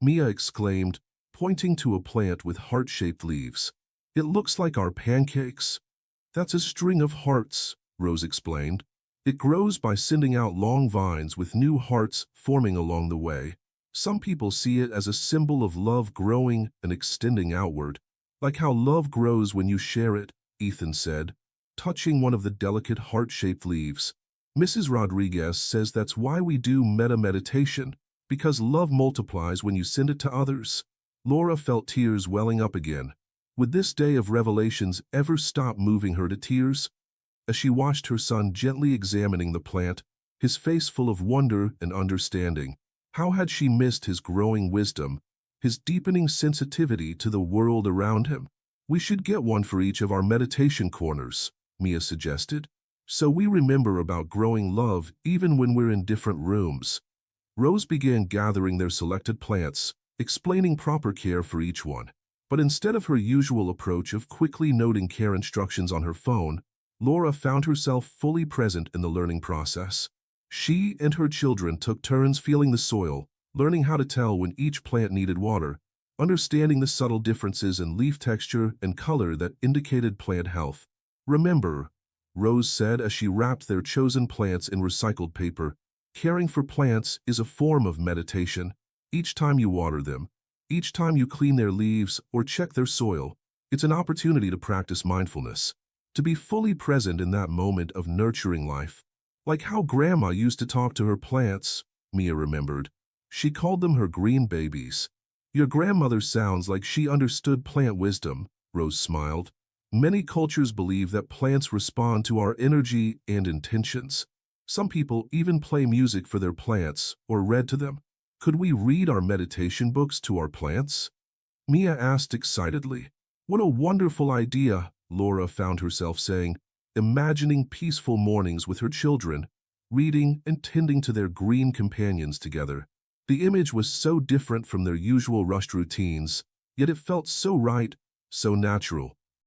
Mia exclaimed, pointing to a plant with heart-shaped leaves. "It looks like our pancakes." "That's a string of hearts," Rose explained. "It grows by sending out long vines with new hearts forming along the way. Some people see it as a symbol of love growing and extending outward. Like how love grows when you share it," Ethan said, touching one of the delicate heart-shaped leaves. "Mrs. Rodriguez says that's why we do meditation, because love multiplies when you send it to others." Laura felt tears welling up again. Would this day of revelations ever stop moving her to tears? As she watched her son gently examining the plant, his face full of wonder and understanding, how had she missed his growing wisdom, his deepening sensitivity to the world around him? "We should get one for each of our meditation corners," Mia suggested, "so we remember about growing love even when we're in different rooms." Rose began gathering their selected plants, explaining proper care for each one. But instead of her usual approach of quickly noting care instructions on her phone, Laura found herself fully present in the learning process. She and her children took turns feeling the soil, learning how to tell when each plant needed water, understanding the subtle differences in leaf texture and color that indicated plant health. "Remember," Rose said as she wrapped their chosen plants in recycled paper, "caring for plants is a form of meditation. Each time you water them, each time you clean their leaves or check their soil, it's an opportunity to practice mindfulness, to be fully present in that moment of nurturing life. Like how Grandma used to talk to her plants," Mia remembered. "She called them her green babies." "Your grandmother sounds like she understood plant wisdom," Rose smiled. "Many cultures believe that plants respond to our energy and intentions. Some people even play music for their plants or read to them. Could we read our meditation books to our plants?" Mia asked excitedly. "What a wonderful idea," Laura found herself saying, imagining peaceful mornings with her children, reading and tending to their green companions together. The image was so different from their usual rushed routines, yet it felt so right, so natural.